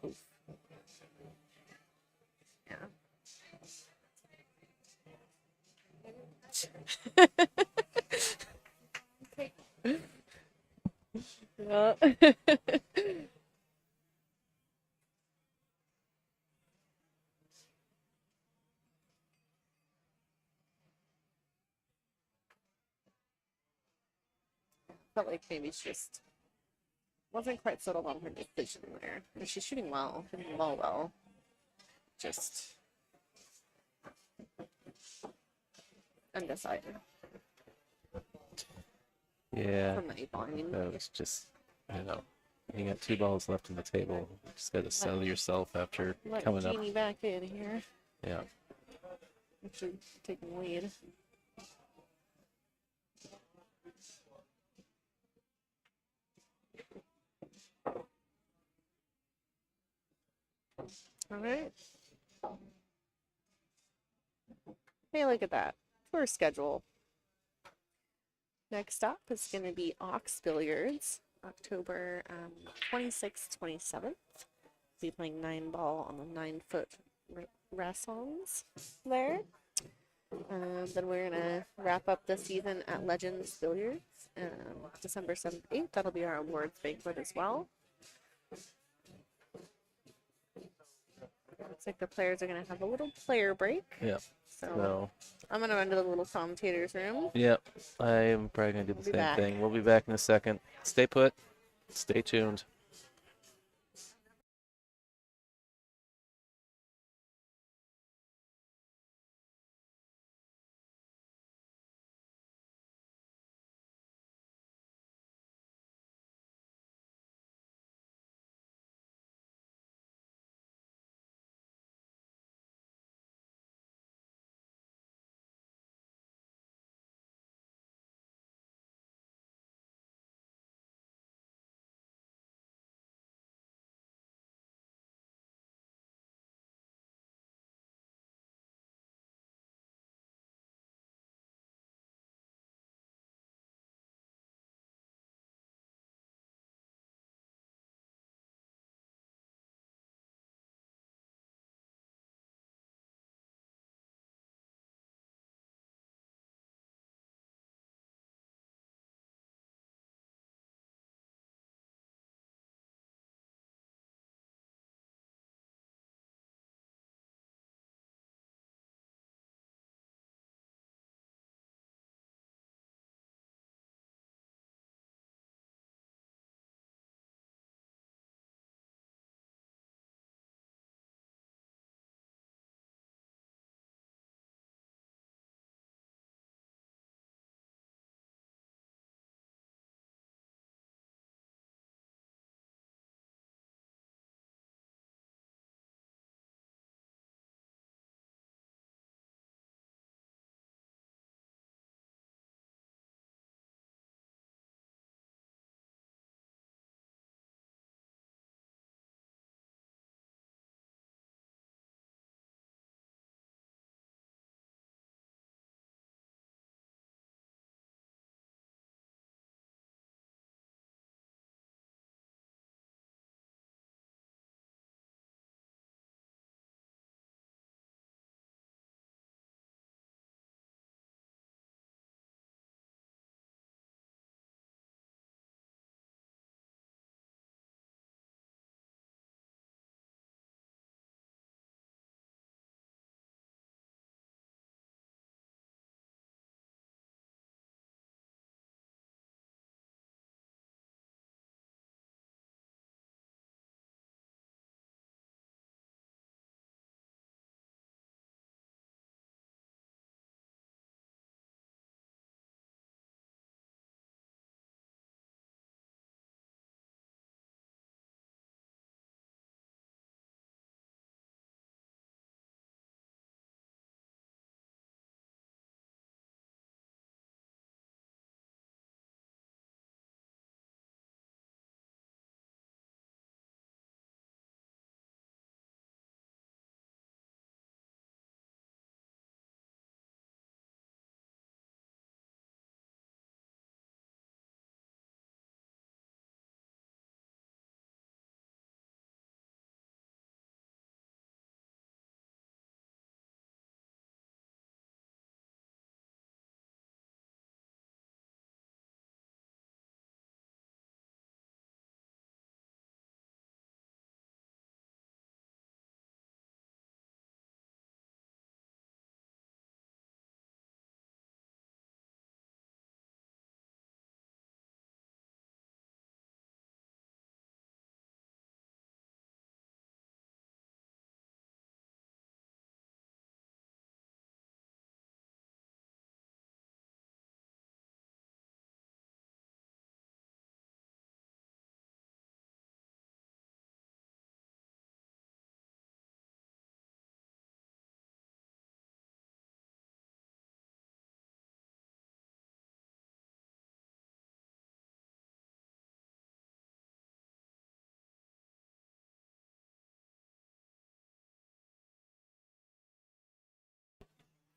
Oof. Yeah. Yeah. Felt like maybe she just wasn't quite settled on her decision there. But she's shooting well, shooting well. Just undecided Yeah, from the 8 line. that was just, you know, you got 2 balls left on the table. You just got to settle yourself after Let coming up. Jeannie back in here. Yeah. Actually taking the lead. All right. Hey, look at that. Tour schedule. Next up is going to be Ox Billiards, October 26th, 27th. Be playing 9-ball on the 9-foot Rassons there. Then we're going to wrap up the season at Legends Billiards, December 7th, 8th. That'll be our awards banquet as well. Looks like the players are going to have a little player break. Yeah. So I'm going to run to the little commentators room. Yeah, I'm probably gonna do the We'll be same back. thing. We'll be back in a second. Stay put. Stay tuned.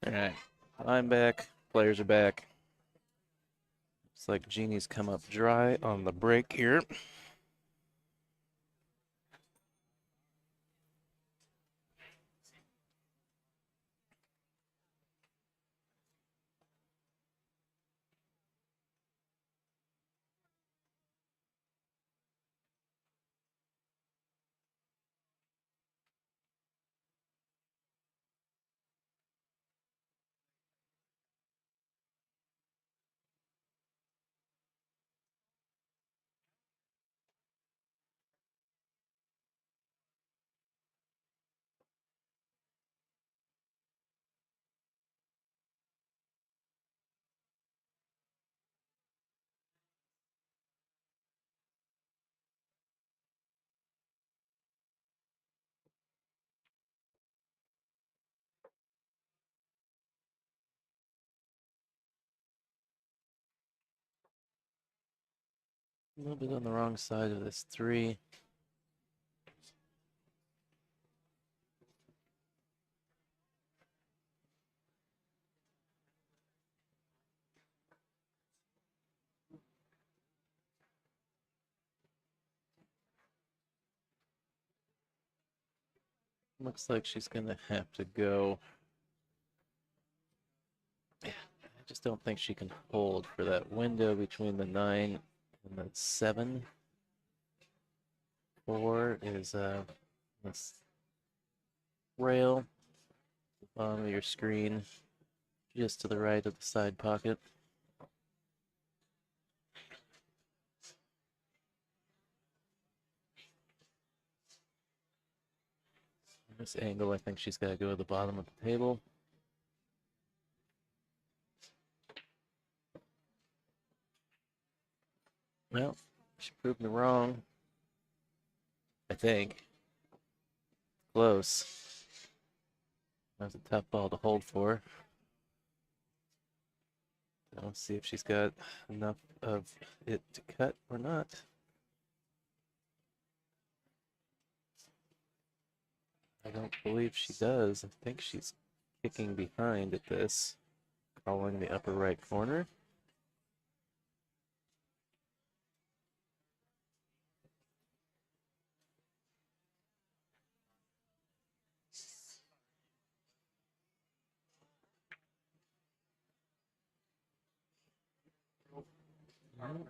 All right, I'm back. Players are back. Looks like Jeannie's come up dry on the break here. A little bit on the wrong side of this 3. Looks like she's gonna have to go. I just don't think she can hold for that window between the 9 and the 7. 4 is this rail, the bottom of your screen, just to the right of the side pocket. This angle, I think she's got to go to the bottom of the table. Well, she proved me wrong. I think. Close. That was a tough ball to hold for. Let's see if she's got enough of it to cut or not. I don't believe she does. I think she's kicking behind at this, calling the upper right corner.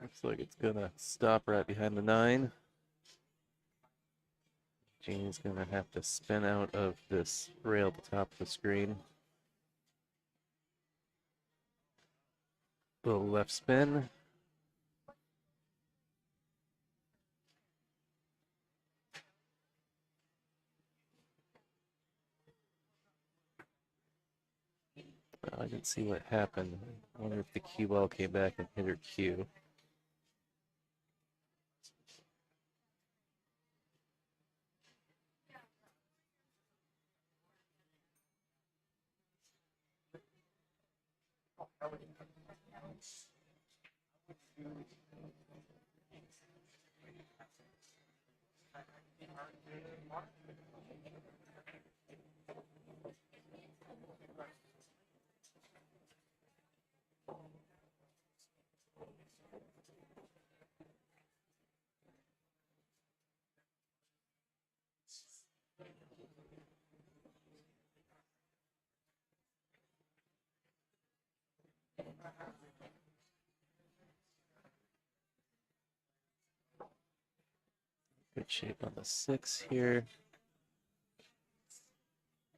Looks like it's gonna stop right behind the 9. Jeanne's gonna have to spin out of this rail at the top of the screen. Little left spin. I didn't see what happened. I wonder if the cue ball came back and hit her cue. Good shape on the 6 here.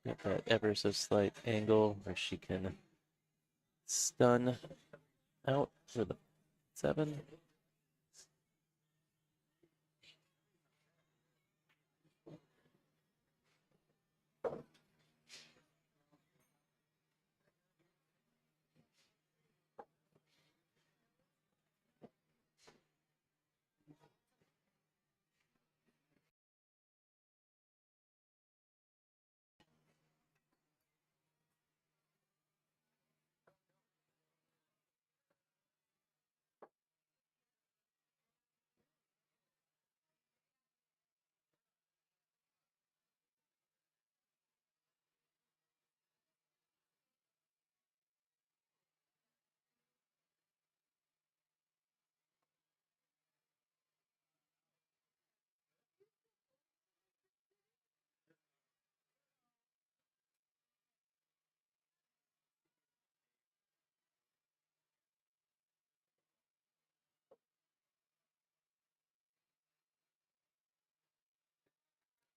Got that ever so slight angle where she can stun out for the 7.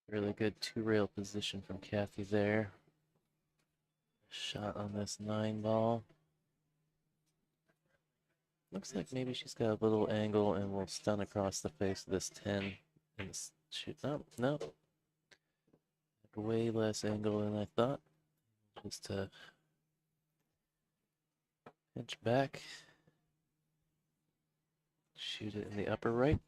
Really good two-rail position from Kathie there. Shot on this 9 ball. Looks like maybe she's got a little angle and will stun across the face of this 10. And shoot. No, no. Way less angle than I thought. Just to pinch back. Shoot it in the upper right.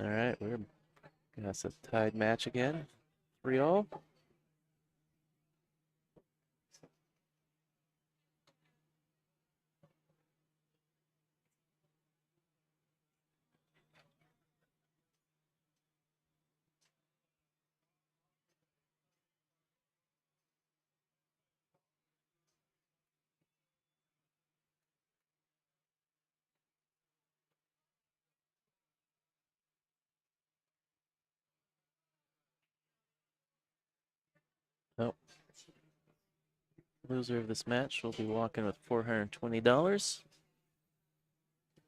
All right, we're got a tied match again. 3-all. Oh. Loser of this match will be walking with $420.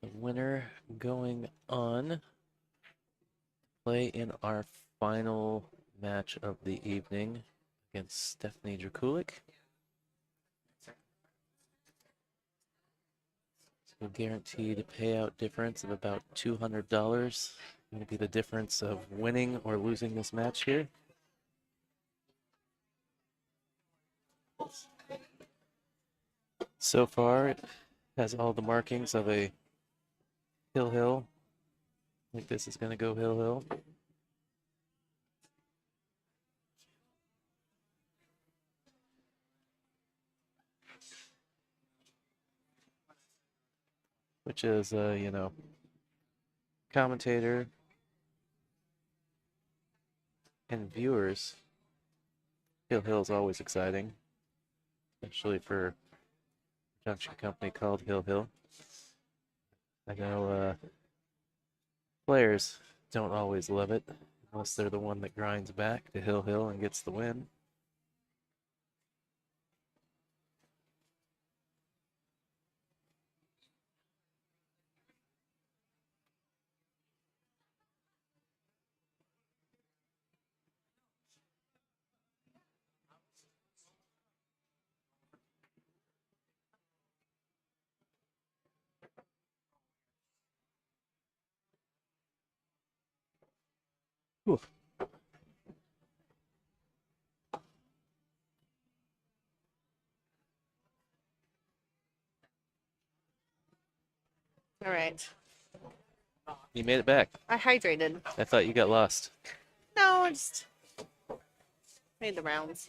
The winner going on play in our final match of the evening against Stephanie Drakulik. So guaranteed payout difference of about $200. Going to be the difference of winning or losing this match here. So far, it has all the markings of a hill. I think this is going to go hill. Which is, you know, commentator and viewers. Hill is always exciting, especially for a production company called Hill. I know players don't always love it unless they're the one that grinds back to Hill and gets the win. Oof. All right. You made it back. I hydrated. I thought you got lost. No, I just made the rounds.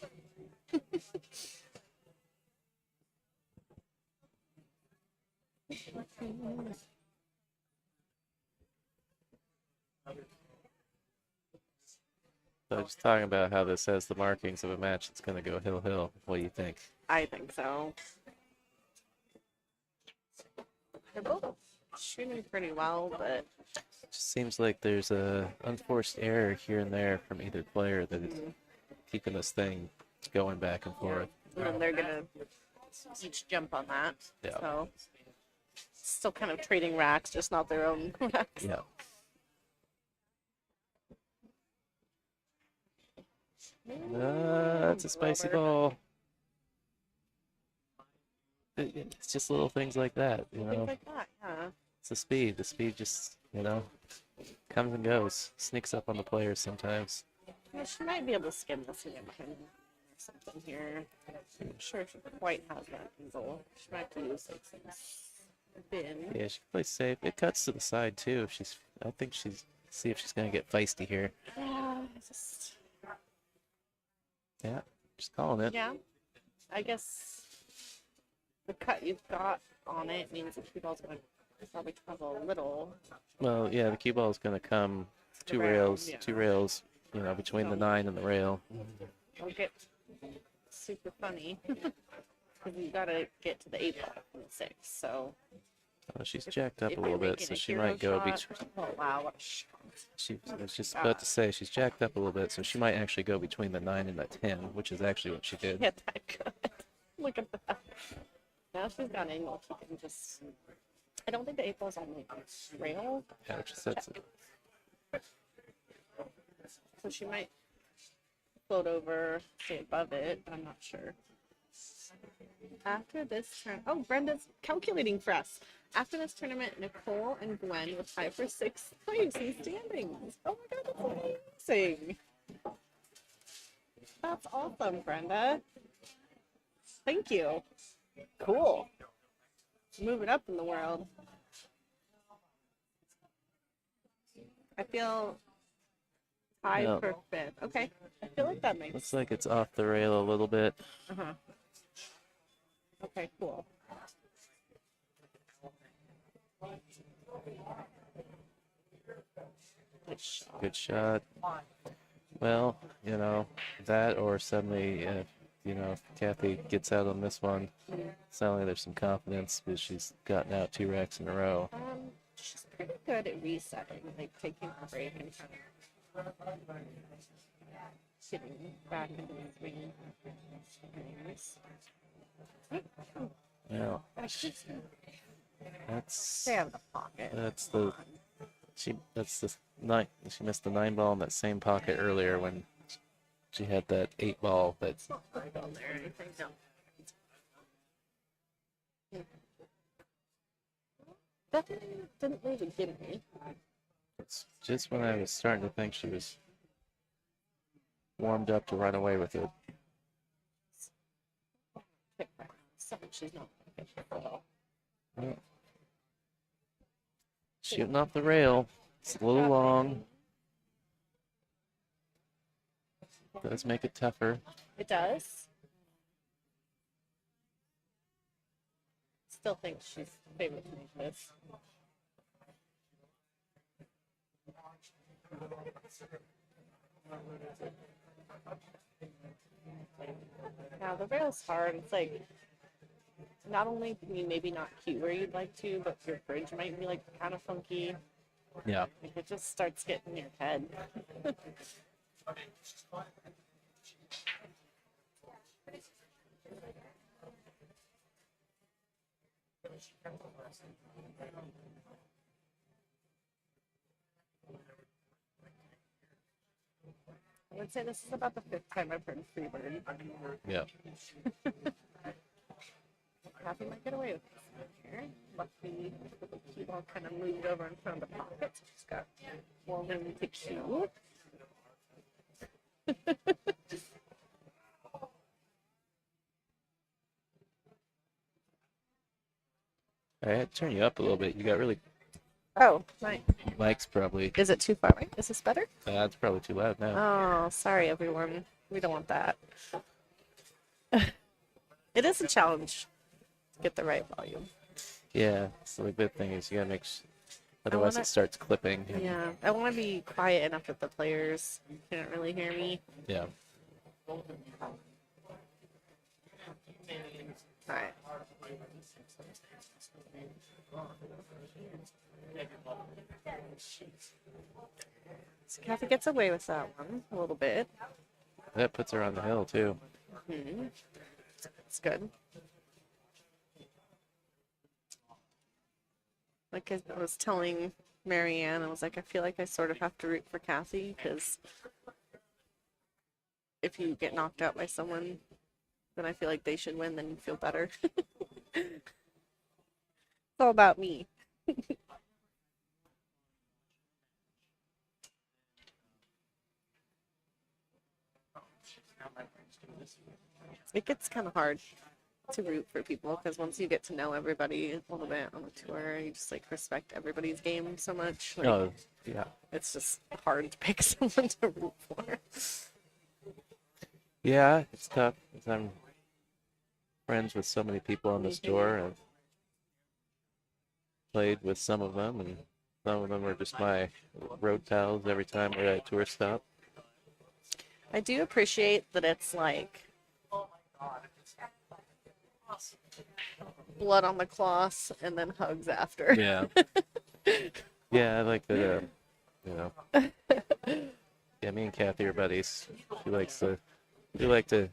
So I was just talking about how this has the markings of a match that's going to go hill. What do you think? I think so. They're both shooting pretty well, but It just seems like there's a unforced error here and there from either player that is keeping this thing going back and forth. and then they're gonna each jump on that. Yeah. So still kind of trading racks, just not their own racks. Yeah. That's a spicy ball. It's just little things like that, you know. Things like that, yeah. It's the speed. The speed just, you know, comes and goes. Sneaks up on the players sometimes. Yeah, she might be able to skim this again or something here. I'm not sure if she quite has that angle. She might have to use like some bin. Yeah, she can play safe. It cuts to the side too. I think she's see if she's gonna get feisty here. Yeah, just Yeah, just calling it. yeah. I guess the cut you've got on it means the cue ball's gonna probably travel a little. Well, yeah, the cue ball is gonna come The rail, yeah. two rails, you know, between the 9 and the rail. It'll get super funny because you gotta get to the 8 ball from the 6. So She's jacked up if a you're little bit, making so a she hero might go shot- between. Oh wow, what a shot! I was just about to say she's jacked up a little bit, so she might actually go between the 9 and the 10, which is actually what she did. Hit that good. Look at that. Now she's got angle. She can just. I don't think the 8-ball's on like rail, Yeah, it just sets it. so she might float over, stay above it, but I'm not sure. After this turn, oh, Brenda's calculating for us. After this tournament, Nicole and Gwen will tie for 6th place in standings. Oh my god, that's amazing! That's awesome, Brenda. Thank you. Cool. Moving up in the world. I feel tied Yeah. for 5th. Okay, I feel like that makes. Looks like it's off the rail a little bit. Uh-huh. Okay, cool. Good shot. Good shot. Well, you know, that or suddenly, you know, if Kathie gets out on this one, suddenly there's some confidence because she's gotten out 2 racks in a row. She's pretty good at resetting, like taking a break and kind of getting back into the swing. Nice. Yeah, Stay out of the pocket. that's the she missed the 9-ball in that same pocket earlier when she had that 8-ball that It's not hooked on there or anything, no. Definitely didn't really give me. it's just when I was starting to think she was warmed up to run away with it. Something she's not going to get at all. Yeah. Shooting off the rail. It's a little long. Does make it tougher. It does. Still think she's favorite to make this. Now the rail's hard. It's like not only can you maybe not cue where you'd like to, but your bridge might be like kind of funky. Yeah. Like it just starts getting in your head. I would say this is about the 5th time I've heard Freebird. Yeah. Kathie might get away with this one here. Luckily, the cue ball kind of moved over in front of the pocket. So she's got more room to cue. I had to turn you up a little bit. You got really. Oh, my. Mike's probably. Is it too far away? Is this better? It's probably too loud now. Oh, sorry, everyone. We don't want that. It is a challenge to get the right volume. Yeah. So the good thing is you gotta make. Otherwise, it starts clipping. and- Yeah, I want to be quiet enough that the players can't really hear me. Yeah. All right. So Kathie gets away with that one a little bit. That puts her on the hill too. It's good. Like I was telling Marianne, I was like, I feel like I sort of have to root for Kathie because if you get knocked out by someone, then I feel like they should win, then you feel better. It's all about me. It gets kind of hard to root for people because once you get to know everybody a little bit on the tour, you just like respect everybody's game so much. Like, Oh, yeah. it's just hard to pick someone to root for. Yeah, it's tough. 'Cause I'm friends with so many people on this tour and played with some of them, and some of them are just my road pals every time we're at a tour stop. I do appreciate that it's like blood on the cloth and then hugs after. Yeah. Yeah, I like that. You know. Yeah, me and Kathie are buddies. She likes to We like to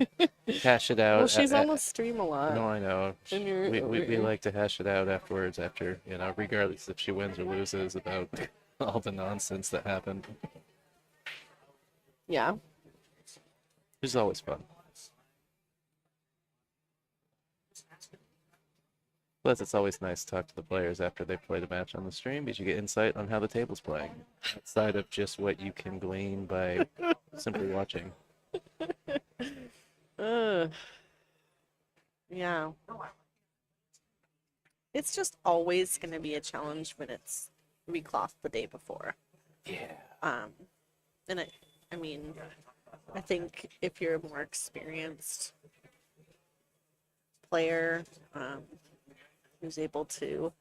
hash it out. Well, she's on the stream a lot. No, I know. And you're We, over we here. like to hash it out afterwards, after, regardless if she wins or loses, about all the nonsense that happened. Yeah. Which is always fun. Plus, it's always nice to talk to the players after they play the match on the stream, because you get insight on how the table's playing, outside of just what you can glean by simply watching. Yeah. It's just always going to be a challenge when it's recloth the day before. Yeah. And I mean, I think if you're a more experienced player, who's able to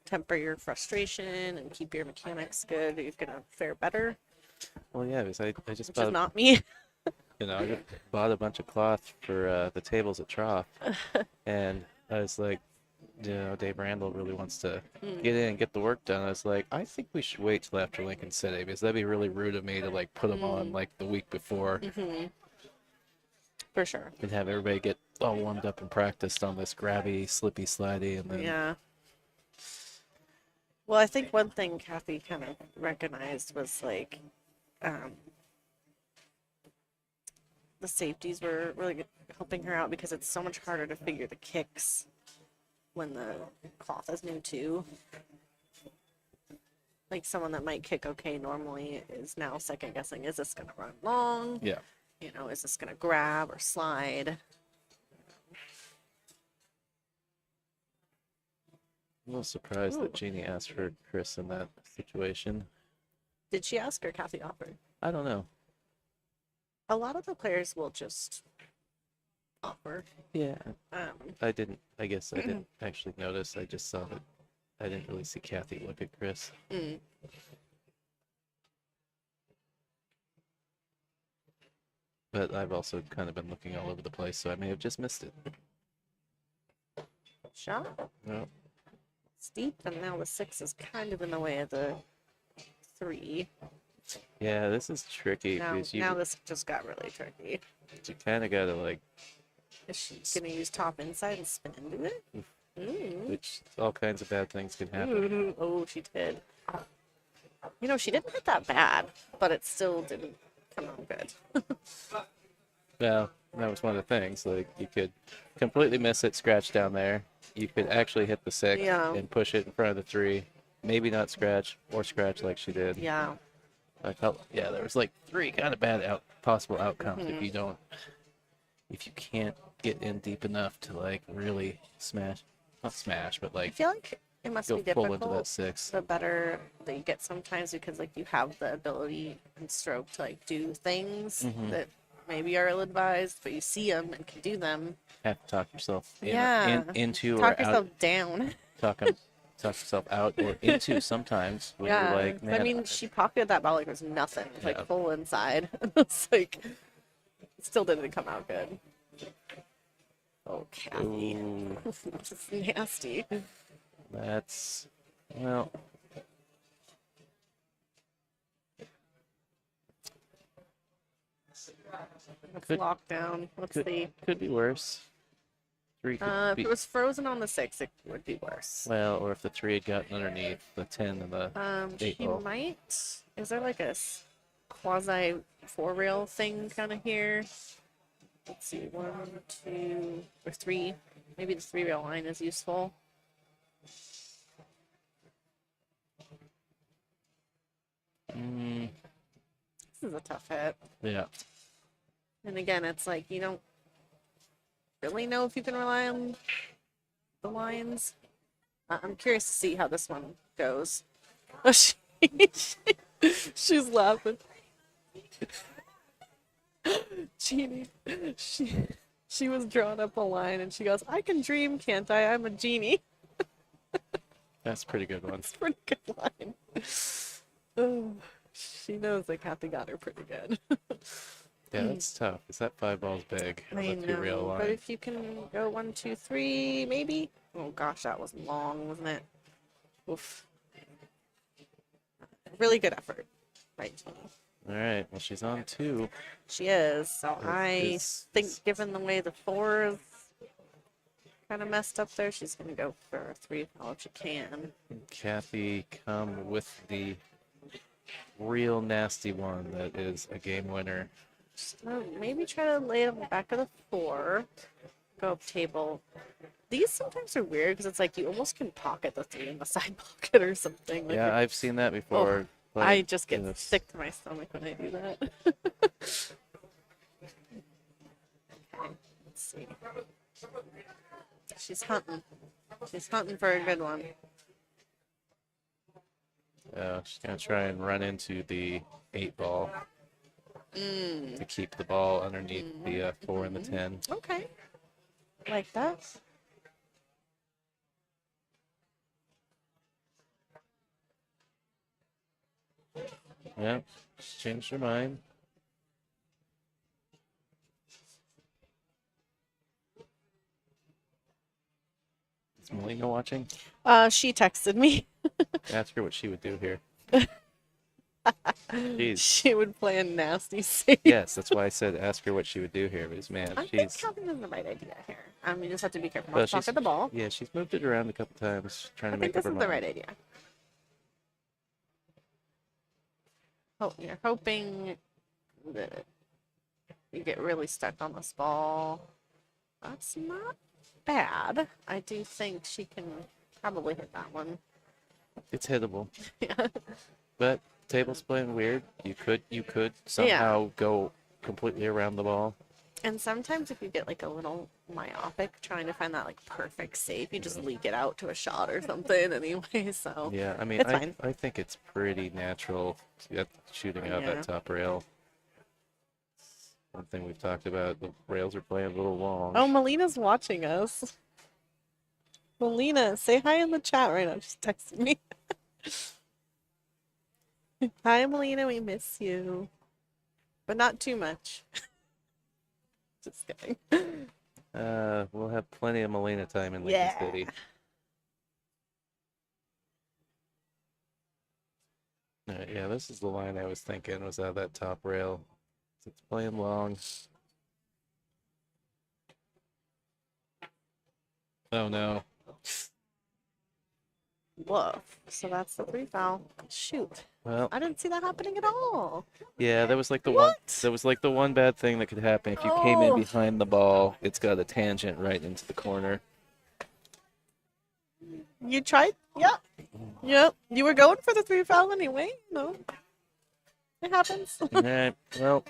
temper your frustration and keep your mechanics good, you're gonna fare better. Well, yeah, because I just Which is bought, not me. I just bought a bunch of cloth for the tables at Trough, and I was like, Dave Randall really wants to get in and get the work done. I was like, I think we should wait till after Lincoln City, because that'd be really rude of me to like put them on like the week before For sure. and have everybody get all warmed up and practiced on this grabby, slippy, slidey, and then Yeah. Well, I think one thing Kathie kind of recognized was like, the safeties were really helping her out, because it's so much harder to figure the kicks when the cloth is new too. Like someone that might kick okay normally is now second guessing, is this gonna run long? yeah. Is this gonna grab or slide? I'm a little surprised Ooh. that Jeannie asked for Chris in that situation. Did she ask or Kathie offered? I don't know. A lot of the players will just offer. Yeah, Um, I guess I didn't actually notice. I just saw that I didn't really see Kathie look at Chris. mm. But I've also kind of been looking all over the place, so I may have just missed it. Shot. Well, Steep, and now the 6 is kind of in the way of the 3. yeah, this is tricky Now, because now this just got really tricky. you kind of gotta like, Is she gonna use top inside and spin into it? Ooh. which all kinds of bad things can happen. Ooh. Oh, she did. She didn't hit that bad, but it still didn't come out good. Well, that was one of the things. Like, you could completely miss it, scratch down there. You could actually hit the 6 Yeah. and push it in front of the 3. Maybe not scratch, or scratch like she did. Yeah. I felt, yeah, there was like 3 kind of bad possible outcomes if you can't get in deep enough to like really not smash, but I like feel like it must go be full into that difficult 6. the better that you get sometimes, because like you have the ability and stroke to like do things that maybe are ill-advised, but you see them and can do them. Have to talk yourself into Talk or yourself out. down. Talk yourself out or into sometimes when you're like, man. I mean, she pocketed that ball like it was nothing. It was Yeah. like full inside. It's like, it still didn't come out good. Oh, Kathie. Ooh, This is nasty. that's, well, It's Could- locked down. Let's see. could be worse. 3 could If be, it was frozen on the 6, it would be worse. well, or if the 3 had gotten underneath the 10 and the 8 She ball. might. Is there like a quasi 4-rail thing kind of here? Let's see. 1, 2, or 3. Maybe the 3-rail line is useful. Mm, This is a tough hit. yeah. And again, it's like you don't really know if you can rely on the lines. I'm curious to see how this one goes. Oh, she's laughing. Jeannie, she was drawing up a line and she goes, "I can dream, can't I? I'm a genie." That's a pretty good one. It's a pretty good line. Oh, she knows that Kathie got her pretty good. Yeah, that's tough. Is that 5 balls big on I the 2-rail know, line? but if you can go 1, 2, 3, maybe. Oh gosh, that was long, wasn't it? Oof. Really good effort, right, Jeannie? All right. Well, she's on 2. She is. So Is- I is- think, given the way the 4 is kind of messed up there, she's going to go for a 3 foul if she can. Kathie come with the real nasty one that is a game winner. Just maybe try to lay it on the back of the 4. Go up table. These sometimes are weird because it's like you almost can pocket the 3 in the side pocket or something. Like Yeah, I've seen that before. but I just get yes. sick to my stomach when I do that. Okay, let's see. She's hunting. She's hunting for a good one. She's gonna try and run into the 8 ball to keep the ball underneath the 4 and the 10. Okay. Like that. Yeah, she's changed her mind. Is Melina watching? She texted me. Ask her what she would do here. Jeez. She would play a nasty save. Yes, that's why I said ask her what she would do here. Because man, I think she's Kathie has the right idea here. You just have to be careful well, not to pocket the ball. yeah, she's moved it around a couple times, trying I to think make up this her is the mind. right idea. Oh, you're hoping that you get really stuck on this ball. That's not bad. I do think she can probably hit that one. It's hittable, Yeah. but table's playing weird. You could somehow go completely around the ball. And sometimes if you get like a little myopic trying to find that like perfect save, you just leak it out to a shot or something anyway. So Yeah, I mean, it's fine. I think it's pretty natural shooting out Yeah. that top rail. One thing we've talked about, the rails are playing a little long. Oh, Melina's watching us. Melina, say hi in the chat right now. She's texting me. Hi, Melina. We miss you, but not too much. Just kidding. We'll have plenty of Melina time in Lincoln Yeah. City. Yeah, this is the line I was thinking was out of that top rail. It's playing long. Oh no. Woof. So that's the 3 foul. Shoot. Well, I didn't see that happening at all. yeah, that was like the What? that was like the one bad thing that could happen if you came in Oh. behind the ball. It's got a tangent right into the corner. You tried? Yep. Yep. You were going for the 3 foul anyway. No. It happens. All right. Well,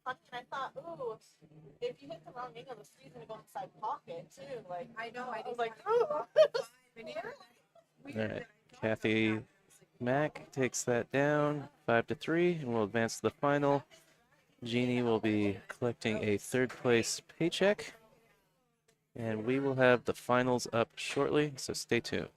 I thought, ooh, if you hit the wrong angle, the 3's gonna go inside pocket too. Like I know. I was like, ooh. all right. Kathie Mack takes that down 5-3 and will advance to the final. Jeanne will be collecting a 3rd place paycheck. And we will have the finals up shortly, so stay tuned.